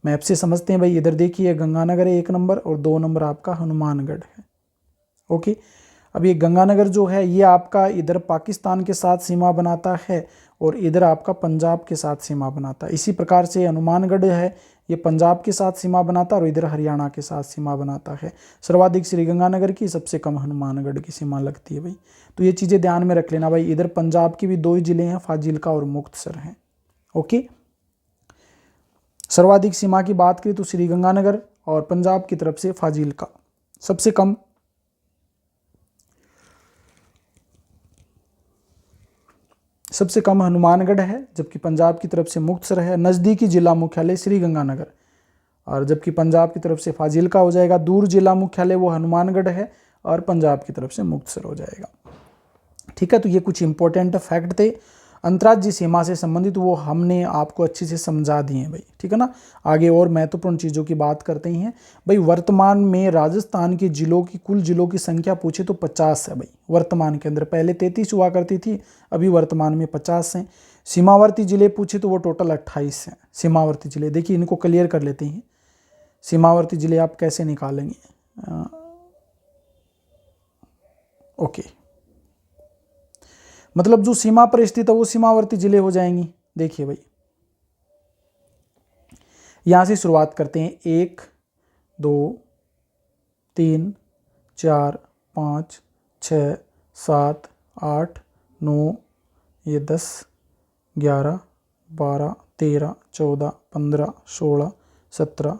मैप से समझते हैं भाई। इधर देखिए गंगानगर है 1 नंबर और 2 नंबर आपका हनुमानगढ़ है। ओके, अब ये गंगानगर जो है ये आपका इधर पाकिस्तान के साथ सीमा बनाता है और इधर आपका पंजाब के साथ सीमा बनाता है। इसी प्रकार से हनुमानगढ़ है, ये पंजाब के साथ सीमा बनाता है और इधर हरियाणा के साथ सीमा बनाता है। सर्वाधिक श्रीगंगानगर की, सबसे कम हनुमानगढ़ की सीमा लगती है भाई। तो ये चीज़ें ध्यान में रख लेना भाई। इधर पंजाब की भी 2 ही जिले हैं, फाजिलका और मुक्तसर हैं। ओके, सर्वाधिक सीमा की बात करें तो श्रीगंगानगर और पंजाब की तरफ से फाजिलका। सबसे कम हनुमानगढ़ है, जबकि पंजाब की तरफ से मुक्तसर है। नज़दीकी जिला मुख्यालय श्रीगंगानगर, और जबकि पंजाब की तरफ से फाजिलका हो जाएगा। दूर जिला मुख्यालय वो हनुमानगढ़ है और पंजाब की तरफ से मुक्तसर हो जाएगा। ठीक है, तो ये कुछ इंपॉर्टेंट फैक्ट थे अंतर्राज्यीय सीमा से संबंधित, वो हमने आपको अच्छे से समझा दिए हैं भाई। ठीक है ना, आगे और महत्वपूर्ण चीज़ों की बात करते हैं भाई। वर्तमान में राजस्थान के जिलों की कुल जिलों की संख्या पूछे तो 50 है भाई वर्तमान के अंदर। पहले 33 हुआ करती थी, अभी वर्तमान में 50 हैं। सीमावर्ती जिले पूछे तो वो टोटल 28 हैं सीमावर्ती जिले। देखिए इनको क्लियर कर लेते हैं। सीमावर्ती जिले आप कैसे निकालेंगे? ओके, मतलब जो सीमा पर स्थित है वो सीमावर्ती जिले हो जाएंगी। देखिए भाई यहां से शुरुआत करते हैं। 1 2 3 4 5 6 7 8 9 ये 10 11 12 13 14 15 16 17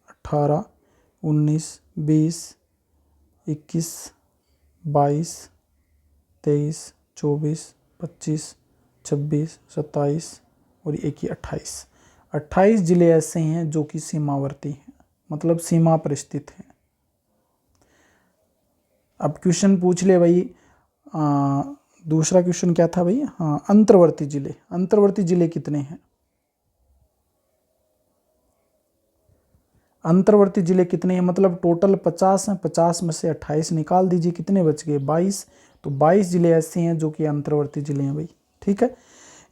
18 19 20 21 22 23 24 25 26 27 और एक ही 28 जिले ऐसे हैं जो कि सीमावर्ती हैं, मतलब सीमा पर स्थित हैं। अब क्वेश्चन पूछ ले भाई, दूसरा क्वेश्चन क्या था भाई? हाँ, अंतर्वर्ती जिले। अंतर्वर्ती जिले कितने हैं? अंतर्वर्ती जिले कितने हैं? मतलब टोटल 50 हैं, 50 में से 28 निकाल दीजिए, कितने बच गए? 22। तो 22 जिले ऐसे हैं जो कि अंतर्वर्ती जिले हैं भाई। ठीक है,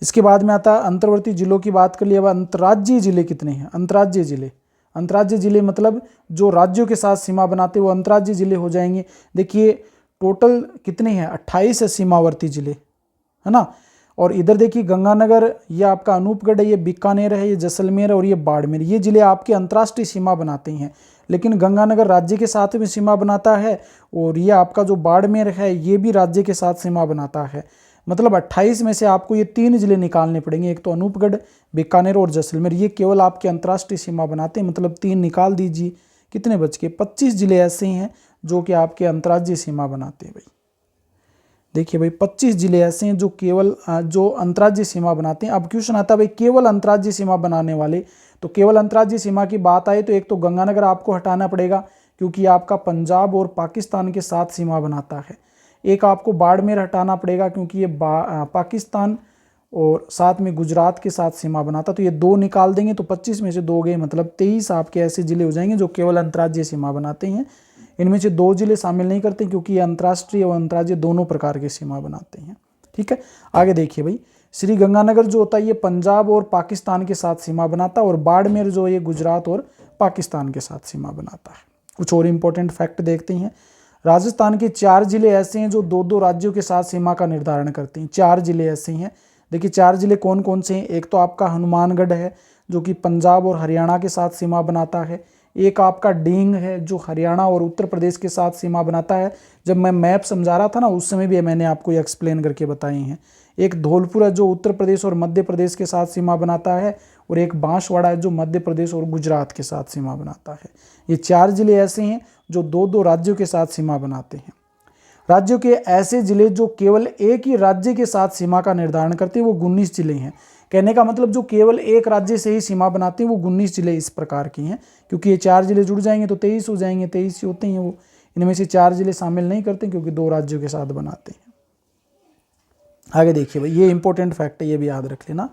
इसके बाद में आता है अंतर्वर्ती जिलों की बात कर लिया। अब अंतर्राज्यीय जिले कितने हैं? अंतर्राज्यीय जिले, अंतर्राज्यीय जिले मतलब जो राज्यों के साथ सीमा बनाते हैं वो अंतर्राज्यीय जिले हो जाएंगे। देखिए टोटल कितने हैं? 28 है सीमावर्ती जिले, है ना। और इधर देखिए गंगानगर, ये आपका अनूपगढ़ है, ये बीकानेर है, ये जैसलमेर है और ये बाड़मेर, ये जिले आपके अंतर्राष्ट्रीय सीमा बनाते हैं। लेकिन गंगानगर राज्य के साथ में सीमा बनाता है और ये आपका जो बाड़मेर है ये भी राज्य के साथ सीमा बनाता है। मतलब 28 में से आपको ये 3 जिले निकालने पड़ेंगे, एक तो अनूपगढ़, बीकानेर और जैसलमेर, ये केवल आपके अंतर्राष्ट्रीय सीमा बनाते हैं। मतलब 3 निकाल दीजिए, कितने बच गए? 25 जिले ऐसे हैं जो कि आपके अंतर्राज्यीय सीमा बनाते हैं भाई। देखिए भाई 25 जिले ऐसे हैं जो केवल जो अंतर्राज्यीय सीमा बनाते हैं। अब क्वेश्चन आता है भाई केवल अंतर्राज्यीय सीमा बनाने वाले, तो केवल अंतर्राज्यीय सीमा की बात आए तो एक तो गंगानगर आपको हटाना पड़ेगा क्योंकि आपका पंजाब और पाकिस्तान के साथ सीमा बनाता है। एक आपको बाड़मेर हटाना पड़ेगा क्योंकि ये पाकिस्तान और साथ में गुजरात के साथ सीमा बनाता, तो ये 2 निकाल देंगे तो 25 में से 2 गए, मतलब 23 आपके ऐसे जिले हो जाएंगे जो केवल अंतर्राज्यीय सीमा बनाते हैं। इनमें से 2 जिले शामिल नहीं करते क्योंकि ये अंतर्राष्ट्रीय और अंतर्राज्यीय दोनों प्रकार की सीमा बनाते हैं। ठीक है, आगे देखिए भाई, श्री गंगानगर जो होता है ये पंजाब और पाकिस्तान के साथ सीमा बनाता है और बाड़मेर जो ये गुजरात और पाकिस्तान के साथ सीमा बनाता है। कुछ और इंपॉर्टेंट फैक्ट देखते हैं। राजस्थान के 4 जिले ऐसे हैं जो 2-2 राज्यों के साथ सीमा का निर्धारण करते हैं। 4 जिले ऐसे हैं, देखिए 4 जिले कौन कौन से हैं? एक तो आपका हनुमानगढ़ है जो कि पंजाब और हरियाणा के साथ सीमा बनाता है। एक आपका डींग है जो हरियाणा और उत्तर प्रदेश के साथ सीमा बनाता है। जब मैं मैप समझा रहा था ना उस समय भी मैंने आपको ये एक्सप्लेन करके बताए हैं। एक धौलपुर है जो उत्तर प्रदेश और मध्य प्रदेश के साथ सीमा बनाता है और एक बांसवाड़ा है जो मध्य प्रदेश और गुजरात के साथ सीमा बनाता है। ये 4 जिले ऐसे हैं जो 2-2 राज्यों के साथ सीमा बनाते हैं। राज्यों के ऐसे जिले जो केवल एक ही राज्य के साथ सीमा का निर्धारण करते हैं वो 19 जिले हैं। कहने का मतलब जो केवल एक राज्य से ही सीमा बनाते हैं वो 19 जिले इस प्रकार की हैं, क्योंकि ये 4 जिले जुड़ जाएंगे तो 23 हो जाएंगे, 23 ही होते हैं वो। इनमें से 4 जिले शामिल नहीं करते क्योंकि 2 राज्यों के साथ बनाते हैं। आगे देखिए भाई, ये इंपॉर्टेंट फैक्ट है, ये भी याद रख लेना।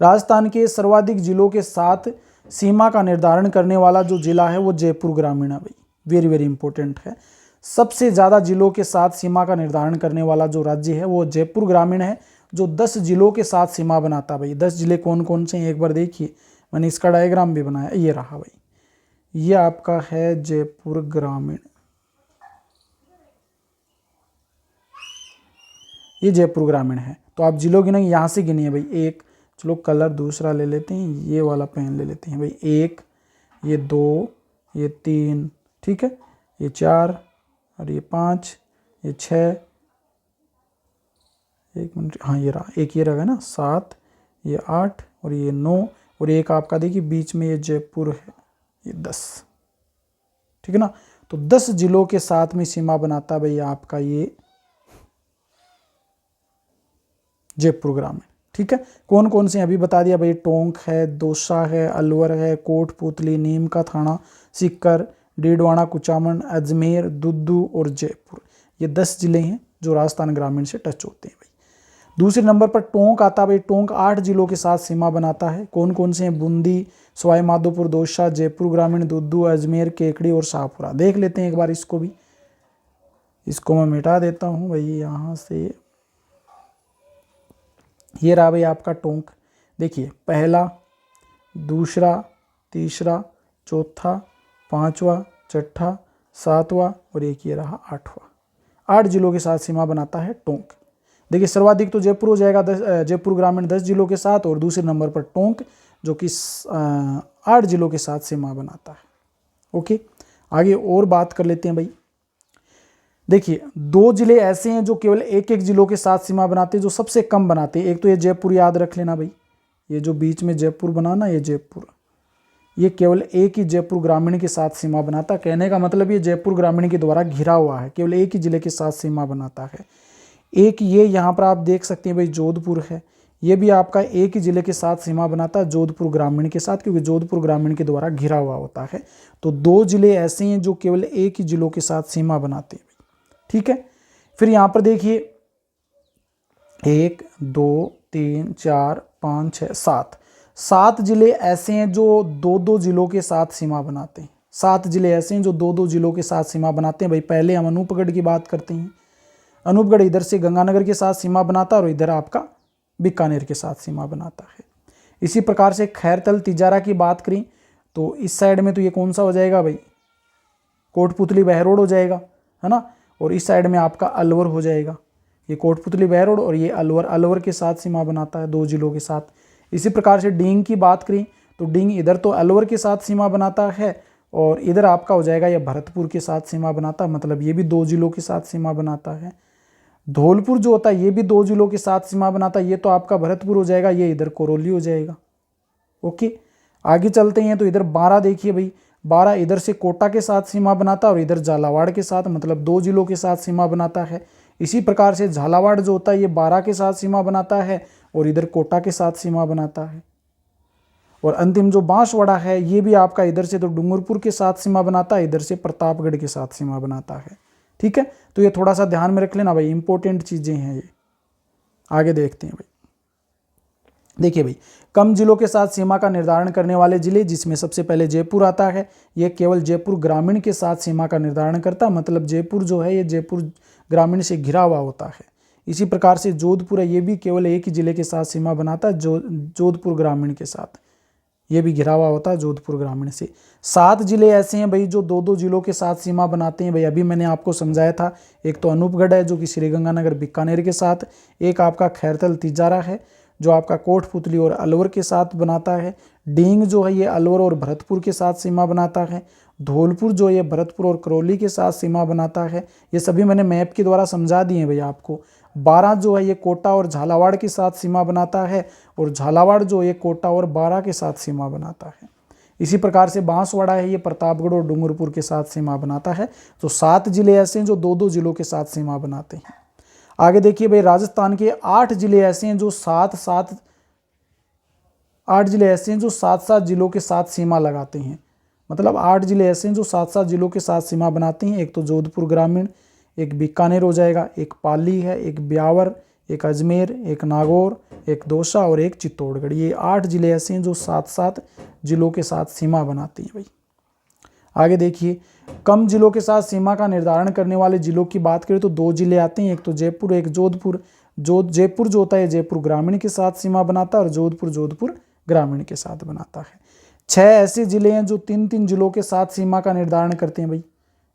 राजस्थान के सर्वाधिक जिलों के साथ सीमा का निर्धारण करने वाला जो जिला है वो जयपुर ग्रामीण है भाई। वेरी वेरी इंपॉर्टेंट है। सबसे ज़्यादा जिलों के साथ सीमा का निर्धारण करने वाला जो राज्य है वो जयपुर ग्रामीण है, जो 10 जिलों के साथ सीमा बनाता है भाई। 10 जिले कौन कौन से हैं एक बार देखिए, मैंने इसका डायग्राम भी बनाया, ये रहा भाई, ये आपका है जयपुर ग्रामीण। ये जयपुर ग्रामीण है। तो आप जिलों गिनेंगे, यहाँ से गिनिए भाई। एक, चलो कलर दूसरा ले लेते हैं, ये वाला पेन ले लेते हैं भाई। 1, ये 2, ये 3, ठीक है, ये 4 और ये 5, ये 6, 1 मिनट, हाँ ये रहा, एक ये रहा ना 7, ये 8 और ये 9 और एक आपका देखिए बीच में ये जयपुर है, ये 10। ठीक है ना, तो 10 जिलों के साथ में सीमा बनाता है भाई आपका ये जयपुर ग्रामीण। ठीक है, कौन कौन से अभी बता दिया भाई, टोंक है, दौसा है, अलवर है, कोटपुतली, नीम का थाना, सीकर, डीडवाना, कुचामन, अजमेर, दुद्दू और जयपुर। ये 10 जिले हैं जो राजस्थान ग्रामीण से टच होते हैं भाई। दूसरे नंबर पर टोंक आता है भाई। टोंक 8 जिलों के साथ सीमा बनाता है। कौन कौन से हैं? बूंदी, सवाई माधोपुर, दौसा, जयपुर ग्रामीण, दुद्दू, अजमेर, केकड़ी और शाहपुरा। देख लेते हैं एक बार इसको भी, इसको मैं मिटा देता हूँ भाई यहाँ से। ये रहा भाई आपका टोंक। देखिए पहला, दूसरा, तीसरा, चौथा, पांचवा, छठा, सातवां और एक ये रहा आठवां। 8 जिलों के साथ सीमा बनाता है टोंक। देखिए सर्वाधिक तो जयपुर हो जाएगा, जयपुर ग्रामीण 10 जिलों के साथ, और दूसरे नंबर पर टोंक जो कि 8 जिलों के साथ सीमा बनाता है। ओके, आगे और बात कर लेते हैं भाई। देखिए 2 जिले ऐसे हैं जो केवल एक एक जिलों के साथ सीमा बनाते हैं, जो सबसे कम बनाते हैं। एक तो ये जयपुर, याद रख लेना भाई, ये जो बीच में जयपुर बना ना, ये जयपुर, ये केवल एक ही जयपुर ग्रामीण के साथ सीमा बनाता है। कहने का मतलब ये जयपुर ग्रामीण के द्वारा घिरा हुआ है, केवल एक ही जिले के साथ सीमा बनाता है। एक ये यहाँ पर आप देख सकते हैं भाई जोधपुर है, ये भी आपका एक ही जिले के साथ सीमा बनाता है जोधपुर ग्रामीण के साथ, क्योंकि जोधपुर ग्रामीण के द्वारा घिरा हुआ होता है। तो 2 जिले ऐसे हैं जो केवल एक ही जिलों के साथ सीमा बनाते हैं। ठीक है, फिर यहाँ पर देखिए 1 2 3 4 5 6 7 जिले ऐसे हैं जो 2-2 जिलों के साथ सीमा बनाते हैं। 7 जिले ऐसे हैं जो 2-2 जिलों के साथ सीमा बनाते हैं भाई। पहले हम अनूपगढ़ की बात करते हैं। अनूपगढ़ इधर से गंगानगर के साथ सीमा बनाता है और इधर आपका बीकानेर के साथ सीमा बनाता है। इसी प्रकार से खैरतल तिजारा की बात करें तो इस साइड में तो ये कौन सा हो जाएगा भाई, कोटपुतली बहरोड हो जाएगा, है ना। और इस साइड में आपका अलवर हो जाएगा, ये कोटपुतली बहरोड और ये अलवर, अलवर के साथ सीमा बनाता है 2 जिलों के साथ। इसी प्रकार से डींग की बात करें तो डींग इधर तो अलवर के साथ सीमा बनाता है और इधर आपका हो जाएगा ये भरतपुर के साथ सीमा बनाता है, मतलब ये भी 2 जिलों के साथ सीमा बनाता है। धौलपुर जो होता है ये भी 2 जिलों के साथ सीमा बनाता है, ये तो आपका भरतपुर हो जाएगा, ये इधर करौली हो जाएगा। ओके, आगे चलते हैं तो इधर 12 देखिए भाई, 12 इधर से कोटा के साथ सीमा बनाता है और इधर झालावाड़ के साथ, मतलब 2 जिलों के साथ सीमा बनाता है। इसी प्रकार से झालावाड़ जो होता है ये 12 के साथ सीमा बनाता है और इधर कोटा के साथ सीमा बनाता है। और अंतिम जो बांसवाड़ा है ये भी आपका इधर से तो डूंगरपुर के साथ सीमा बनाता है, इधर से प्रतापगढ़ के साथ सीमा बनाता है। ठीक है, तो ये थोड़ा सा ध्यान में रख लेना भाई, इंपॉर्टेंट चीजें हैं ये। आगे देखते हैं भाई। देखिए भाई, कम जिलों के साथ सीमा का निर्धारण करने वाले जिले, जिसमें सबसे पहले जयपुर आता है। ये केवल जयपुर ग्रामीण के साथ सीमा का निर्धारण करता है, मतलब जयपुर जो है ये जयपुर ग्रामीण से घिरा हुआ होता है। इसी प्रकार से जोधपुर है, ये भी केवल एक ही जिले के साथ सीमा बनाता है, जोधपुर ग्रामीण के साथ, ये भी घिरा हुआ होता है जोधपुर ग्रामीण से। 7 जिले ऐसे हैं भाई जो 2-2 जिलों के साथ सीमा बनाते हैं भाई। अभी मैंने आपको समझाया था, एक तो अनूपगढ़ है जो कि श्रीगंगानगर बीकानेर के साथ, एक आपका खैरतल तिजारा है जो आपका कोटपुतली और अलवर के साथ बनाता है। डींग जो है ये अलवर और भरतपुर के साथ सीमा बनाता है। धौलपुर जो ये भरतपुर और करौली के साथ सीमा बनाता है। ये सभी मैंने मैप के द्वारा समझा दिए हैं भैया आपको। 12 जो है ये कोटा और झालावाड़ के साथ सीमा बनाता है और झालावाड़ जो ये कोटा और 12 के साथ सीमा बनाता है। इसी प्रकार से बांसवाड़ा है ये प्रतापगढ़ और डूंगरपुर के साथ सीमा बनाता है। तो 7 जिले ऐसे हैं जो 2-2 जिलों के साथ सीमा बनाते हैं। आगे देखिए भाई, राजस्थान के 8 जिले ऐसे हैं जो 7-7 जिलों के साथ सीमा लगाते हैं। मतलब 8 जिले ऐसे हैं जो 7-7 जिलों के साथ सीमा बनाते हैं। एक तो जोधपुर ग्रामीण, एक बीकानेर हो जाएगा, एक पाली है, एक ब्यावर, एक अजमेर, एक नागौर, एक दौसा और एक चित्तौड़गढ़। ये 8 जिले ऐसे हैं जो 7-7 जिलों के साथ सीमा बनाते हैं भाई। आगे देखिए, कम जिलों के साथ सीमा का निर्धारण करने वाले जिलों की बात करें तो 2 जिले आते हैं, एक तो जयपुर, एक जोधपुर। जयपुर जो होता है जयपुर ग्रामीण के साथ सीमा बनाता है और जोधपुर ग्रामीण के साथ बनाता है। 6 ऐसे जिले हैं जो 3-3 जिलों के साथ सीमा का निर्धारण करते हैं भाई।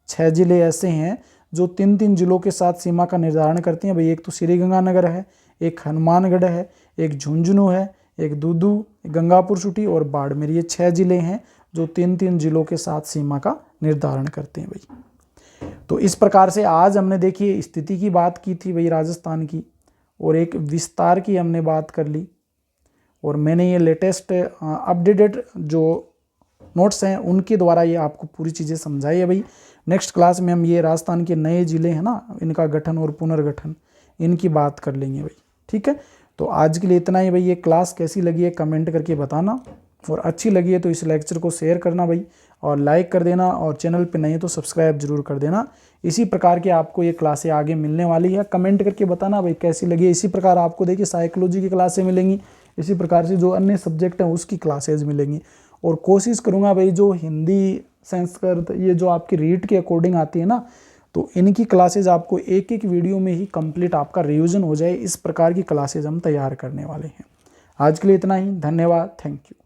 6 जिले ऐसे हैं जो 3-3 जिलों के साथ सीमा का निर्धारण करते हैं भाई। एक तो श्रीगंगानगर है, एक हनुमानगढ़ है, एक झुंझुनू है, एक दूदू, गंगापुर छुटी और बाड़मेर। ये 6 जिले हैं जो 3-3 जिलों के साथ सीमा का निर्धारण करते हैं भाई। तो इस प्रकार से आज हमने देखिए स्थिति की बात की थी भाई राजस्थान की, और एक विस्तार की हमने बात कर ली, और मैंने ये लेटेस्ट अपडेटेड जो नोट्स हैं उनके द्वारा ये आपको पूरी चीज़ें समझाई है भाई। नेक्स्ट क्लास में हम ये राजस्थान के नए जिले हैं ना, इनका गठन और पुनर्गठन, इनकी बात कर लेंगे भाई। ठीक है, तो आज के लिए इतना ही भाई। ये क्लास कैसी लगी है कमेंट करके बताना, और अच्छी लगी है तो इस लेक्चर को शेयर करना भाई, और लाइक कर देना, और चैनल पे नहीं तो सब्सक्राइब जरूर कर देना। इसी प्रकार के आपको ये क्लासें आगे मिलने वाली है, कमेंट करके बताना भाई कैसी लगी है। इसी प्रकार आपको देखिए साइकोलॉजी की क्लासें मिलेंगी, इसी प्रकार से जो अन्य सब्जेक्ट हैं उसकी क्लासेज मिलेंगी। और कोशिश करूँगा भाई जो हिंदी, संस्कृत, ये जो आपकी रीट के अकॉर्डिंग आती है ना, तो इनकी क्लासेज आपको एक एक वीडियो में ही कंप्लीट आपका रिवीजन हो जाए, इस प्रकार की क्लासेज हम तैयार करने वाले हैं। आज के लिए इतना ही, धन्यवाद, थैंक यू।